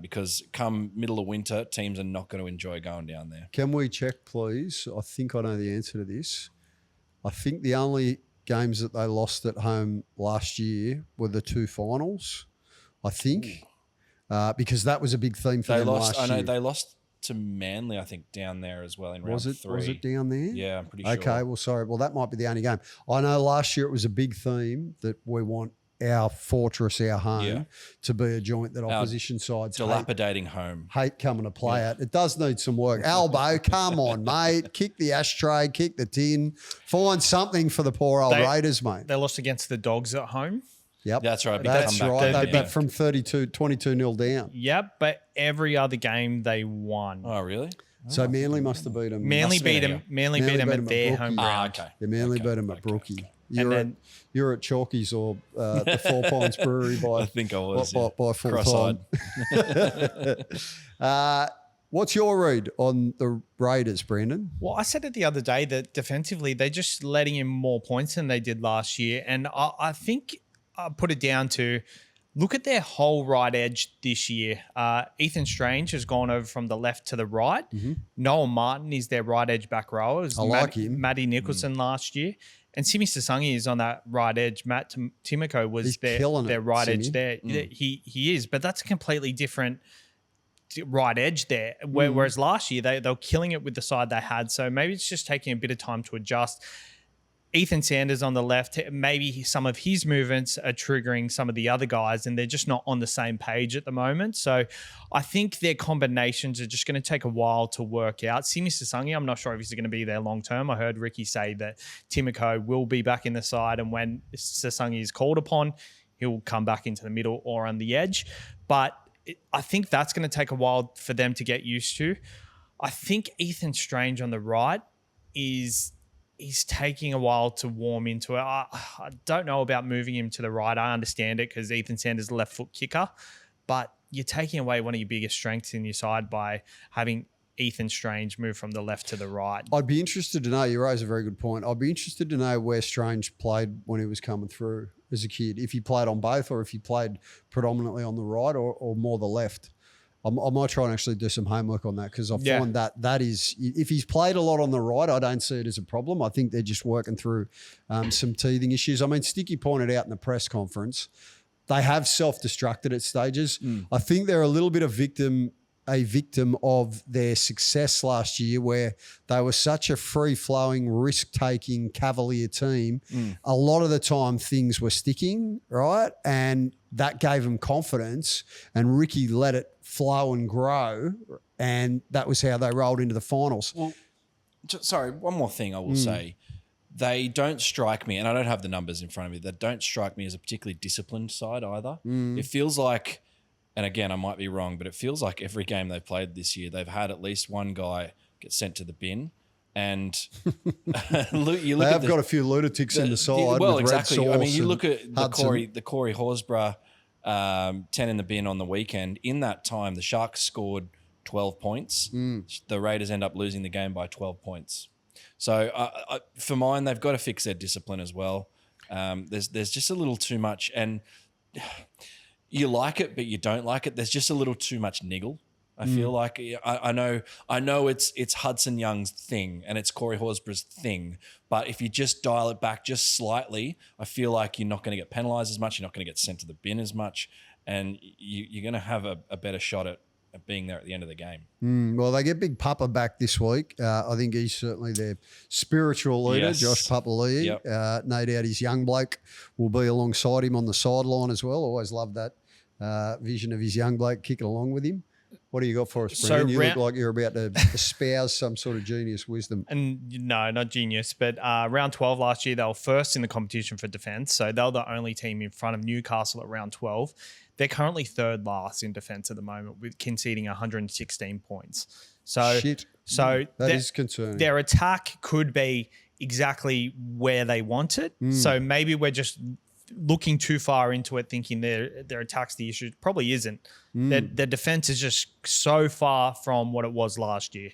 Because come middle of winter, teams are not going to enjoy going down there. Can we check, please? I think I know the answer to this. I think the only games that they lost at home last year were the 2 finals, I think, because that was a big theme for them last year. I know they lost to Manly, I think, down there as well in round 3. Was it down there? Yeah, I'm pretty sure. Okay, well, sorry. Well, that might be the only game. I know last year it was a big theme that we want our fortress, our home, to be a joint that opposition sides dilapidating home hate coming to play at. It does need some work. Albo, come on, mate. Kick the ashtray, kick the tin. Find something for the poor old Raiders, mate. They lost against the Dogs at home. Yep. That's right. That's right. They beat from 22-0 down. Yep, but every other game they won. Oh, really? So Manly must have beat them. Manly Must have beat been them. Manly beat them at their home ground. Okay. Yeah, Manly beat them at Okay. Brookie. And You're at Chalkies or the Four Pines Brewery by I think I was by full cross-eyed. time. What's your read on the Raiders, Brandon? Well, I said it the other day that defensively they're just letting in more points than they did last year, and I think I put it down to look at their whole right edge this year. Ethan Strange has gone over from the left to the right. Noel Martin is their right edge back rower. I like him. Matty Nicholson last year. And Simi Sasangi is on that right edge. Matt Timoko was their right edge there. He is, but that's a completely different right edge there. Whereas last year, they were killing it with the side they had. So maybe it's just taking a bit of time to adjust. Ethan Sanders on the left, maybe some of his movements are triggering some of the other guys, and they're just not on the same page at the moment. So I think their combinations are just going to take a while to work out. Simi Sasangi, I'm not sure if he's going to be there long term. I heard Ricky say that Timoko will be back in the side, and when Sasangi is called upon, he'll come back into the middle or on the edge. But I think that's going to take a while for them to get used to. I think Ethan Strange on the right he's taking a while to warm into it. I don't know about moving him to the right. I understand it because Ethan Sanders is a left foot kicker, but you're taking away one of your biggest strengths in your side by having Ethan Strange move from the left to the right. I'd be interested to know, you raise a very good point. I'd be interested to know where Strange played when he was coming through as a kid, if he played on both or if he played predominantly on the right or more the left. I might try and actually do some homework on that because I find that is, if he's played a lot on the right, I don't see it as a problem. I think they're just working through some teething issues. I mean, Sticky pointed out in the press conference, they have self-destructed at stages. I think they're a little bit of a victim of their success last year where they were such a free-flowing, risk-taking Cavalier team. A lot of the time things were sticking, right? And that gave them confidence, and Ricky let it flow and grow, and that was how they rolled into the finals. Well, sorry, one more thing I will say. They don't strike me, and I don't have the numbers in front of me, they don't strike me as a particularly disciplined side either. It feels like, and again, I might be wrong, but it feels like every game they've played this year, they've had at least one guy get sent to the bin. And you look They've got a few lunatics in the side. Well, with exactly. Red Sauce, I mean, you look at the Corey Horsburgh 10 in the bin on the weekend. In that time, the Sharks scored 12 points. The Raiders end up losing the game by 12 points. So for mine, they've got to fix their discipline as well. There's just a little too much, and you like it, but you don't like it. There's just a little too much niggle. I feel like I know it's Hudson Young's thing and it's Corey Horsburgh's thing, but if you just dial it back just slightly, I feel like you're not going to get penalised as much. You're not going to get sent to the bin as much, and you're going to have a better shot at being there at the end of the game. Well, they get Big Papa back this week. I think he's certainly their spiritual leader, Yes. Josh Papali'i. Yep. No doubt his young bloke will be alongside him on the sideline as well. Always love that vision of his young bloke kicking along with him. What do you got for us, Brandon? You look like you're about to espouse some sort of genius wisdom. And no, not genius, but round 12 last year, they were first in the competition for defence. So they were the only team in front of Newcastle at round 12. They're currently third last in defence at the moment with conceding 116 points. So, that is concerning. Their attack could be exactly where they want it. So maybe we're just looking too far into it, thinking their attack's the issue. Probably isn't. Their defense is just so far from what it was last year.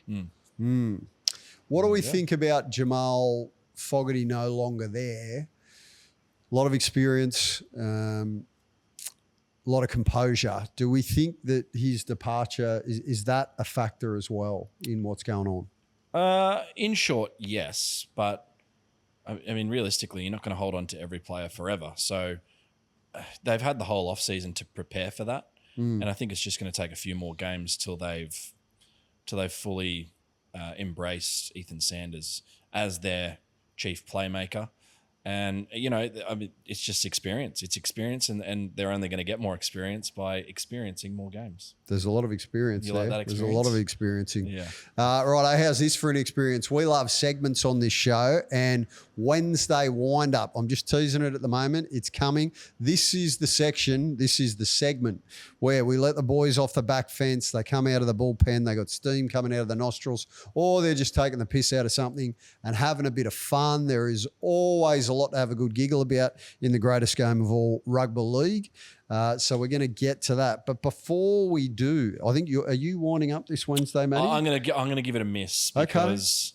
What do we think about Jamal Fogarty no longer there? A lot of experience, a lot of composure. Do we think that his departure, is that a factor as well in what's going on? In short, yes, but I mean, realistically, you're not going to hold on to every player forever. So they've had the whole offseason to prepare for that. And I think it's just going to take a few more games till they've fully embraced Ethan Sanders as their chief playmaker. And, you know, I mean, it's just experience. It's experience, and they're only going to get more experience by experiencing more games. There's a lot of experience You there. like that There's a lot of experience? experiencing. Yeah. Righto, how's this for an experience? We love segments on this show, and Wednesday wind up. I'm just teasing it at the moment. It's coming. This is the section. This is the segment where we let the boys off the back fence. They come out of the bullpen. They got steam coming out of the nostrils, or they're just taking the piss out of something and having a bit of fun. There is always a lot to have a good giggle about in the greatest game of all, rugby league. So we're going to get to that. But before we do, I think are you winding up this Wednesday, Matty? I'm gonna give it a miss because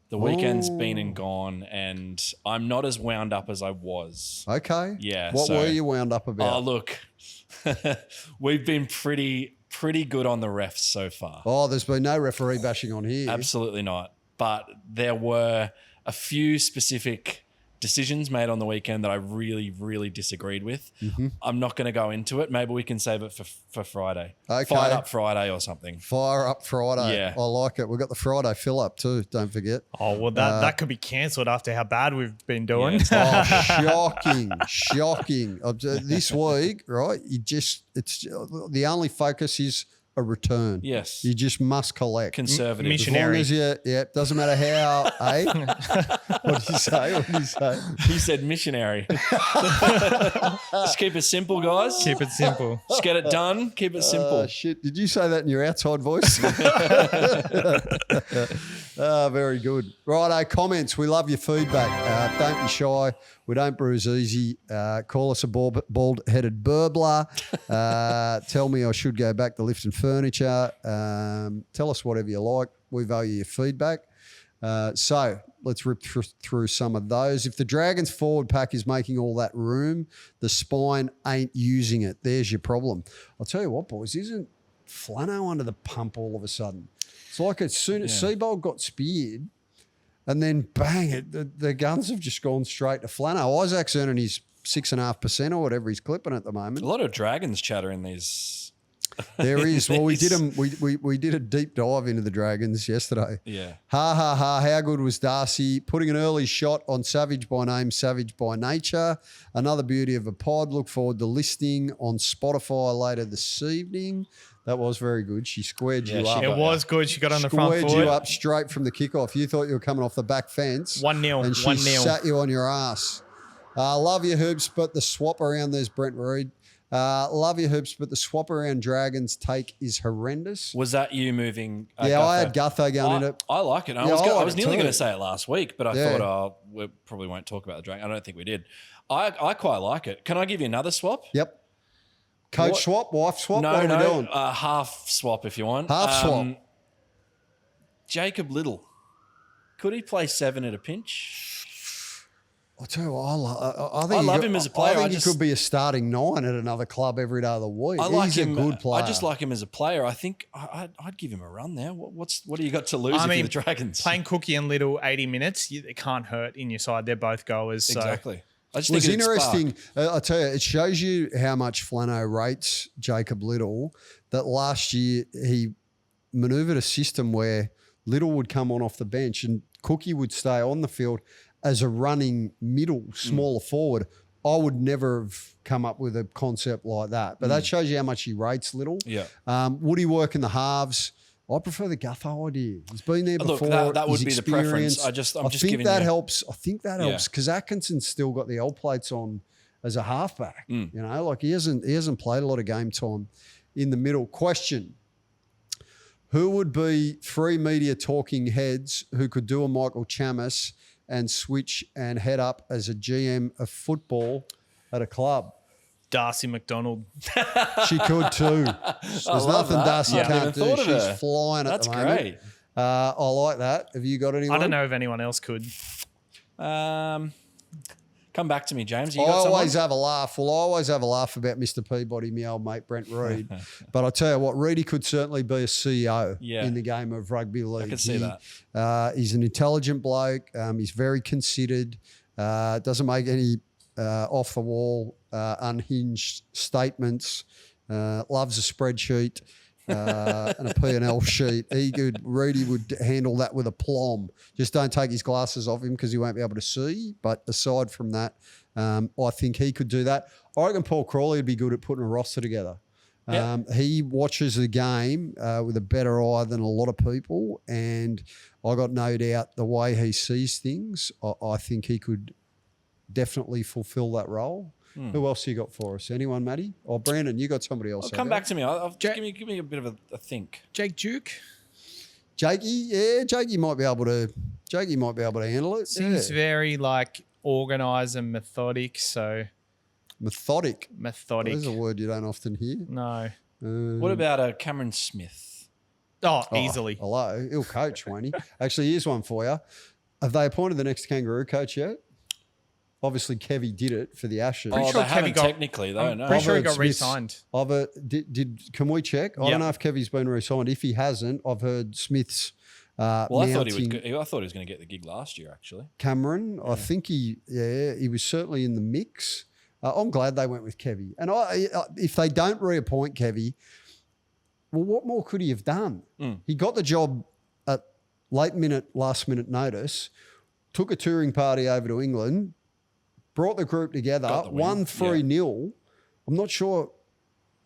the weekend's been and gone, and I'm not as wound up as I was. Okay. Yeah. What were you wound up about? Oh, look, we've been pretty good on the refs so far. Oh, there's been no referee bashing on here. Absolutely not. But there were a few specific decisions made on the weekend that I really, really disagreed with. Mm-hmm. I'm not going to go into it. Maybe we can save it for Friday. Okay. Fired up Friday or something. Fire up Friday. Yeah. I like it. We've got the Friday fill up too, don't forget. Oh, well, that could be cancelled after how bad we've been doing. Yeah. Shocking. This week, right, it's the only focus is a return. Yes. You just must collect. Conservative. Missionary. As long as doesn't matter how, eh? What did you say? He said missionary. Just keep it simple, guys. Keep it simple. Just get it done. Keep it simple. Shit. Did you say that in your outside voice? Very good. Righto, comments. We love your feedback. Don't be shy. We don't bruise easy. Call us a bald-headed burbler. Tell me I should go back to lifting furniture. Tell us whatever you like. We value your feedback. So let's rip through some of those. If the Dragons forward pack is making all that room, the spine ain't using it. There's your problem. I'll tell you what, boys, isn't Flano under the pump all of a sudden? It's like as soon as Seabold got speared, and then bang, the guns have just gone straight to Flano. Isaac's earning his 6.5% or whatever he's clipping at the moment. A lot of Dragons chatter in these. There is. Well, we did a deep dive into the Dragons yesterday. Yeah. How good was Darcy putting an early shot on Savage by name, Savage by nature? Another beauty of a pod. Look forward to listening on Spotify later this evening. That was very good. She squared you up. It was good. She got on the front foot. Squared you up straight from the kickoff. You thought you were coming off the back fence. 1-0. And she sat you on your ass. Love your hoops, but the swap around, there's Brent Reed. Love your hoops, but the swap around Dragons take is horrendous. Was that you moving? Yeah, I had Gutho going in it. I like it. I was nearly going to say it last week, but I thought, we probably won't talk about the Dragons. I don't think we did. I quite like it. Can I give you another swap? Yep. Coach swap, wife swap? No, what are we doing? Half swap if you want. Half swap. Jacob Little. Could he play 7 at a pinch? I'll tell you what, I love him as a player. I think he could be a starting 9 at another club every day of the week. He's a good player. I just like him as a player. I think I'd give him a run there. What do you got to lose if you're the Dragons? Playing Cookie and Little 80 minutes, it can't hurt in your side. They're both goers. So. Exactly. I just think it's interesting. I tell you, it shows you how much Flano rates Jacob Little. That last year he manoeuvred a system where Little would come on off the bench and Cookie would stay on the field as a running middle, smaller forward. I would never have come up with a concept like that. But that shows you how much he rates Little. Yeah. Would he work in the halves? I prefer the Gutho idea. He's been there before. Look, that would be the preference. I think that helps. I think that helps because Atkinson's still got the L plates on as a halfback. You know, like he hasn't played a lot of game time in the middle. Question: who would be 3 media talking heads who could do a Michael Chammas and switch and head up as a GM of football at a club? Darcy McDonald. She could too. There's nothing Darcy can't do. She's flying at the moment. That's great. I like that. Have you got anyone? I don't know if anyone else could. Come back to me, James. I always have a laugh. Well, I always have a laugh about Mr. Peabody, my old mate Brent Reed. But I tell you what, Reedy could certainly be a CEO in the game of rugby league. I can see that. He's an intelligent bloke. He's very considered. Doesn't make any off the wall, unhinged statements. Loves a spreadsheet. and a P&L sheet. Reedy would handle that with aplomb. Just don't take his glasses off him because he won't be able to see. But aside from that, I think he could do that. I reckon Paul Crawley would be good at putting a roster together. He watches the game with a better eye than a lot of people, and I got no doubt the way he sees things, I think he could definitely fulfil that role. Who else you got for us? Anyone, Matty? Oh, Brandon, you got somebody else. Come back to me. Give me a bit of a think. Jake Duke. Jakey might be able to handle it. Seems very like organised and methodic. So methodic. There's a word you don't often hear. No. What about Cameron Smith? Easily. Hello, he'll coach, won't he? Actually, here's one for you. Have they appointed the next Kangaroo coach yet? Obviously, Kevy did it for the Ashes. They haven't technically, though. I'm pretty sure he got re-signed. Can we check? I don't know if Kevy's been re-signed. If he hasn't, I've heard Smith's. I thought he was going to get the gig last year. Actually, Cameron. I think he was certainly in the mix. I'm glad they went with Kevy. And if they don't reappoint Kevy, well, what more could he have done? He got the job at last minute notice. Took a touring party over to England. Brought the group together, won 3-0. I'm not sure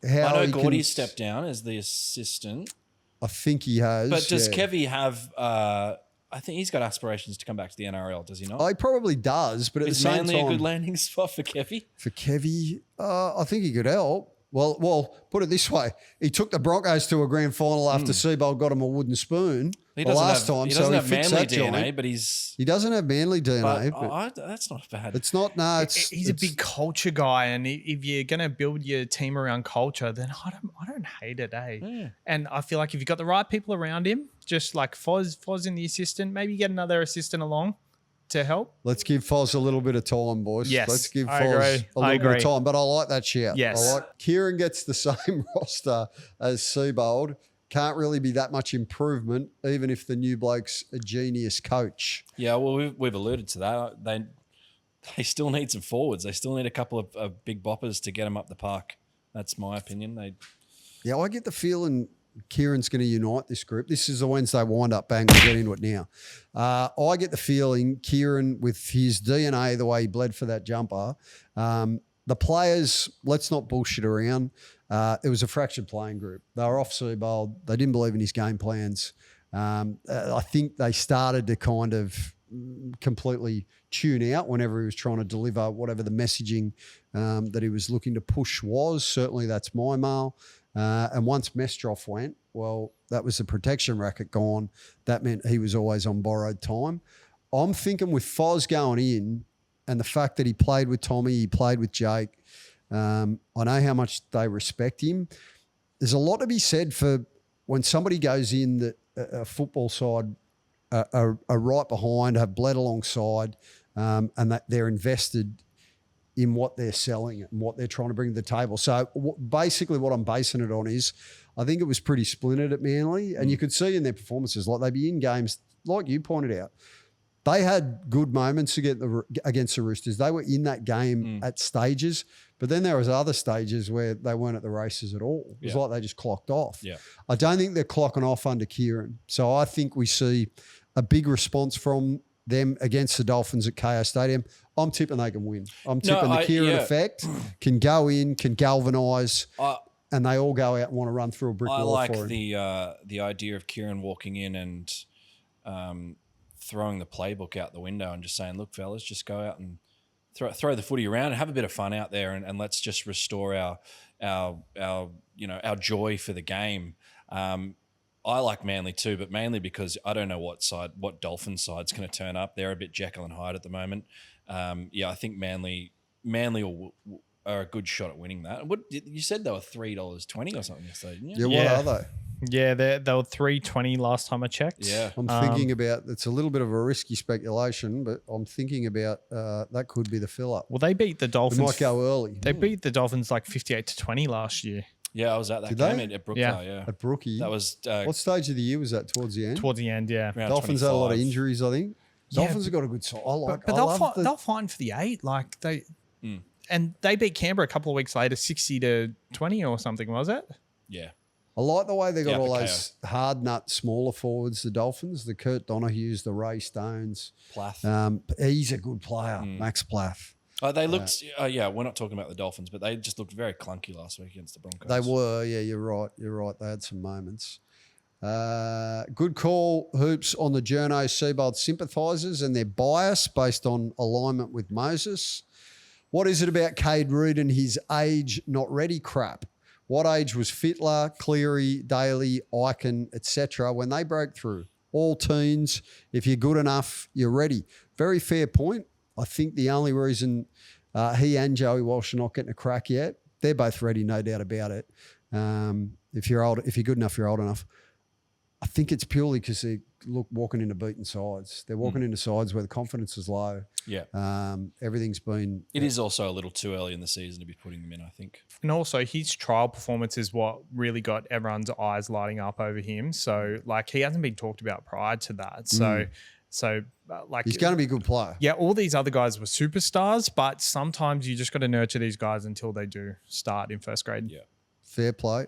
how. I know Gordy stepped down as the assistant. I think he has. But does Kevy have? I think he's got aspirations to come back to the NRL. Does he not? He probably does, but at the same time, mainly a good landing spot for Kevy. For Kevy, I think he could help. Well, put it this way: he took the Broncos to a grand final after Seabold got him a wooden spoon He last time. He doesn't have Manly DNA, but he doesn't have Manly DNA. But that's not bad. It's not. No, he's a big culture guy, and if you're gonna build your team around culture, then I don't hate it, Yeah. And I feel like if you've got the right people around him, just like Foz in the assistant, maybe get another assistant along to help. Let's give Foz a little bit of time, boys. Yes, let's give I Foz agree. a little bit of time. But I like that shout. Yes. Kieran gets the same roster as Seabold. Can't really be that much improvement, even if the new bloke's a genius coach. Yeah, well, we've alluded to that. They still need some forwards. They still need a couple of big boppers to get them up the park. That's my opinion. I get the feeling Kieran's going to unite this group. This is a Wednesday wind-up. Bang, we'll get into it now. I get the feeling Kieran, with his DNA, the way he bled for that jumper, the players, let's not bullshit around. It was a fractured playing group. They were off Seabold. They didn't believe in his game plans. I think they started to kind of completely tune out whenever he was trying to deliver whatever the messaging that he was looking to push was. Certainly that's my mail. And once Mestroff went, well, that was the protection racket gone. That meant he was always on borrowed time. I'm thinking with Foz going in and the fact that he played with Tommy, he played with Jake, I know how much they respect him. There's a lot to be said for when somebody goes in that a football side are right behind, have bled alongside, and that they're invested in what they're selling and what they're trying to bring to the table. So basically what I'm basing it on is I think it was pretty splintered at Manly, and you could see in their performances, like they'd be in games, like you pointed out, they had good moments against the Roosters. They were in that game at stages, but then there was other stages where they weren't at the races at all. It was like they just clocked off. Yeah. I don't think they're clocking off under Kieran. So I think we see a big response from them against the Dolphins at KO Stadium. I'm tipping they can win. I'm tipping the Kieran effect can go in, can galvanise, and they all go out and want to run through a brick wall for him. I like the idea of Kieran walking in and throwing the playbook out the window and just saying, look, fellas, just go out and throw the footy around and have a bit of fun out there, and let's just restore our joy for the game. I like Manly too, but mainly because I don't know what Dolphin side's going to turn up. They're a bit Jekyll and Hyde at the moment. I think Manly are a good shot at winning that. What you said they were $3.20 or something yesterday, didn't you? Yeah, what are they? Yeah, they were $3.20 last time I checked. Yeah, I'm thinking about, it's a little bit of a risky speculation, but I'm thinking about that could be the fill-up. Well, they beat the Dolphins. They might go early. They beat the Dolphins like 58-20 last year. Yeah, I was at that Did game they? at Brookvale, yeah. At Brookie. That was what stage of the year was that? Towards the end? Towards the end, yeah. Dolphins had a lot of 25. injuries, I think. Yeah, Dolphins have got a good side. But they'll fight for the 8. Like and they beat Canberra a couple of weeks later, 60-20 or something, was it? Yeah. I like the way they got Yeah, all Picayo. those hard nut smaller forwards, the Dolphins, the Kurt Donahues, the Ray Stones. Plath. He's a good player, Max Plath. They looked, we're not talking about the Dolphins, but they just looked very clunky last week against the Broncos. They were, yeah, you're right. They had some moments. Good call, Hoops, on the Journo Seabold sympathisers and their bias based on alignment with Moses. What is it about Cade Reed and his age not ready crap? What age was Fittler, Cleary, Daly, Icon, etc. when they broke through? All teens. If you're good enough, you're ready. Very fair point. I think the only reason he and Joey Walsh are not getting a crack yet, they're both ready, no doubt about it. If you're good enough, you're old enough. I think it's purely because they walking into beaten sides. They're walking into sides where the confidence is low. Yeah. Everything's been... It is also a little too early in the season to be putting them in, I think. And also his trial performance is what really got everyone's eyes lighting up over him. So like he hasn't been talked about prior to that. So like He's going to be a good player. Yeah, all these other guys were superstars, but sometimes you just got to nurture these guys until they do start in first grade. Yeah. Fair play.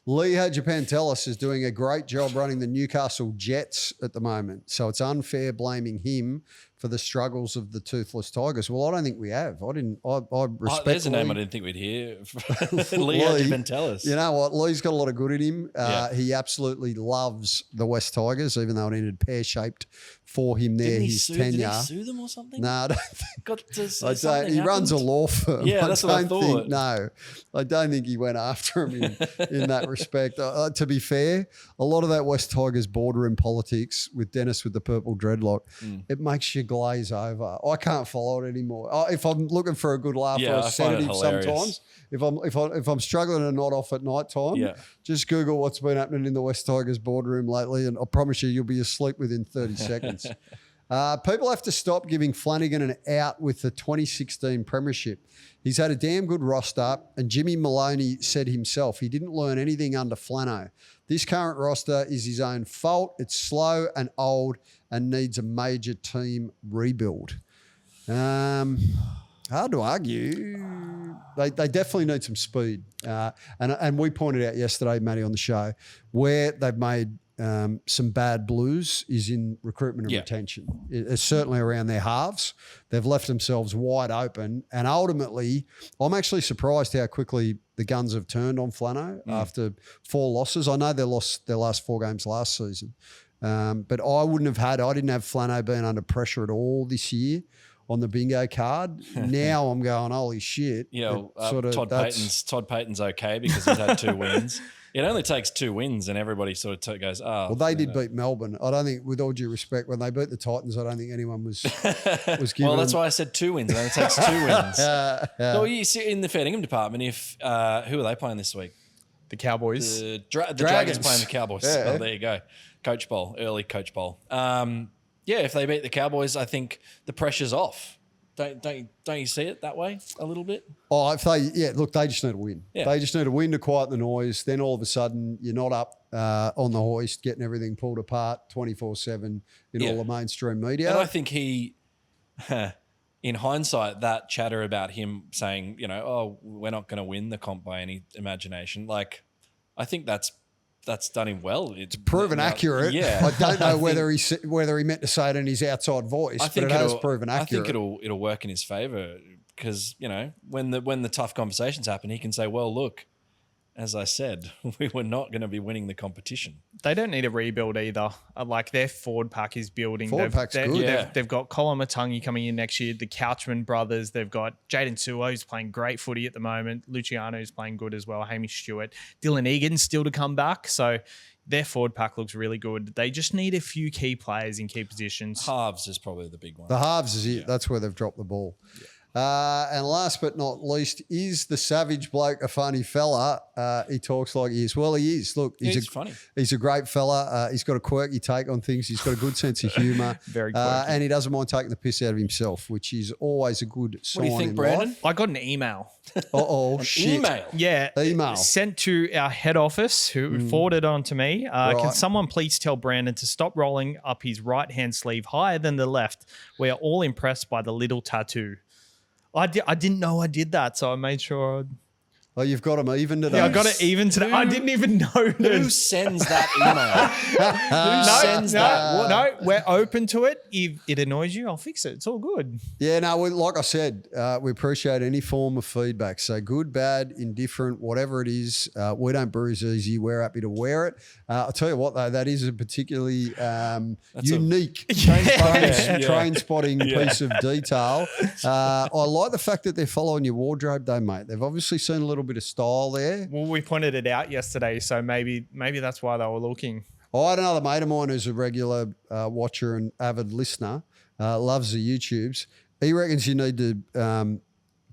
Lee Hadjipantelis is doing a great job running the Newcastle Jets at the moment. So it's unfair blaming him for the struggles of the Toothless Tigers. Well, I don't think we have. I respect There's a name Lee. I didn't think we'd hear. Leo Juventelis. You know what? Lee's got a lot of good in him. Yeah. He absolutely loves the West Tigers, even though it ended pear-shaped for him there, his tenure. Did he sue them or something? No, I don't think. Got to say I don't, something he runs a happened? law firm. Yeah, that's what I thought. No, I don't think he went after him in that respect. To be fair, a lot of that West Tigers boardroom politics with Dennis with the purple dreadlock, it makes you glaze over. I can't follow it anymore. If I'm looking for a good laugh or a I find it sedative hilarious. sometimes, if I'm struggling to nod off at night time, just Google what's been happening in the West Tigers boardroom lately, and I promise you'll be asleep within 30 seconds. People have to stop giving Flanagan an out with the 2016 premiership. He's had a damn good roster, and Jimmy Maloney said himself he didn't learn anything under Flano. This current roster is his own fault. It's slow and old and needs a major team rebuild. Hard to argue. They definitely need some speed. And we pointed out yesterday, Matty, on the show, where they've made some bad blues is in recruitment and retention. It's certainly around their halves. They've left themselves wide open. And ultimately, I'm actually surprised how quickly the guns have turned on Flano after 4 losses. I know they lost their last 4 games last season. But I didn't have Flano being under pressure at all this year on the bingo card. Now I'm going, holy shit. Yeah, Todd Payton's okay because he's had 2 wins. It only takes 2 wins and everybody sort of goes, well, they did beat Melbourne. I don't think, with all due respect, when they beat the Titans, I don't think anyone was given... Well, that's why I said 2 wins. It only takes 2 wins. No, you see in the Fanningham department, who are they playing this week? The Cowboys. The Dragons playing the Cowboys. Yeah. Oh, there you go. Coach Bowl, early Coach Bowl. If they beat the Cowboys, I think the pressure's off. Don't you see it that way a little bit? Oh, they just need to win. Yeah. They just need to win to quiet the noise. Then all of a sudden you're not up on the hoist, getting everything pulled apart 24/7 in all the mainstream media. And I think in hindsight, that chatter about him saying, we're not going to win the comp by any imagination, like I think that's done him well. It's proven accurate. Yeah, I don't know whether he meant to say it in his outside voice, but it has proven accurate. I think it'll work in his favour because when the tough conversations happen, he can say, "Well, look, as I said, we were not going to be winning the competition." They don't need a rebuild either. Like their forward pack is building. Pack's good. They've got Colin Matangi coming in next year. The Couchman brothers. They've got Jaden Suo, who's playing great footy at the moment. Luciano's playing good as well. Hamish Stewart. Dylan Egan's still to come back. So their forward pack looks really good. They just need a few key players in key positions. Halves is probably the big one. The halves is it. That's where they've dropped the ball. Yeah. And last but not least, is the savage bloke a funny fella? He talks like he is. Well, he is. Look, he's funny. He's a great fella. He's got a quirky take on things. He's got a good sense of humour. Very quirky. And he doesn't mind taking the piss out of himself, which is always a good sign. What do you think, in Brandon? life. I got an email. Shit. Email? Yeah. Email. Sent to our head office, who forwarded on to me. Can someone please tell Brandon to stop rolling up his right-hand sleeve higher than the left? We are all impressed by the little tattoo. I didn't know I did that, so I made sure. Oh, you've got them even today. Yeah, I got it even today. I didn't even know. Who sends that email? Who sends that? What? No, we're open to it. If it annoys you, I'll fix it. It's all good. Yeah, no, like I said, we appreciate any form of feedback. So good, bad, indifferent, whatever it is. We don't bruise easy. We're happy to wear it. I'll tell you what, though, that is a particularly unique train spotting piece of detail. I like the fact that they're following your wardrobe, though, mate. They've obviously seen a little bit of style there. Well, we pointed it out yesterday, so maybe that's why they were looking. I had another mate of mine who's a regular watcher and avid listener, loves the YouTubes. He reckons you need to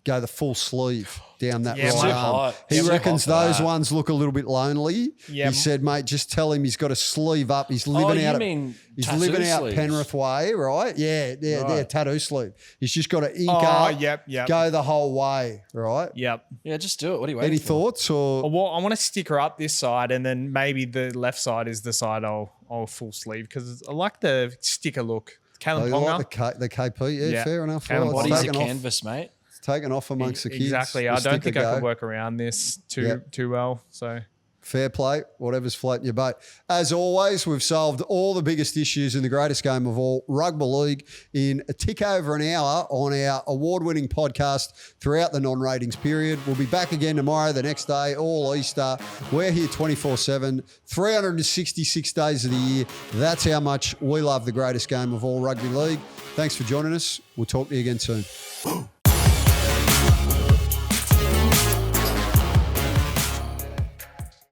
go the full sleeve down that Yeah, right mate. arm. He Super reckons hot for those that. ones look a little bit lonely. Yeah. He said, mate, just tell him he's got to sleeve up. He's living you out. mean He's tattoo living out sleeves? Penrith way, right? Yeah, Right. tattoo sleeve. He's just got to ink Oh, up, yep. go the whole way, right? Yep. Yeah, just do it. What are you waiting Any for? thoughts or? Well, I want to sticker up this side, and then maybe the left side is the side I'll full sleeve because I like the sticker look. Oh, Calum you Ponga. like the KP? Yeah, Yeah. fair enough. Callum Well, it's Body's a taken off- canvas, mate. it's taken off amongst the kids. Exactly. The I don't sticker think I go. could work around this too well. So Fair play, whatever's floating your boat. As always, we've solved all the biggest issues in the greatest game of all, rugby league, in a tick over an hour on our award-winning podcast throughout the non-ratings period. We'll be back again tomorrow, the next day, all Easter. We're here 24/7, 366 days of the year. That's how much we love the greatest game of all, rugby league. Thanks for joining us. We'll talk to you again soon.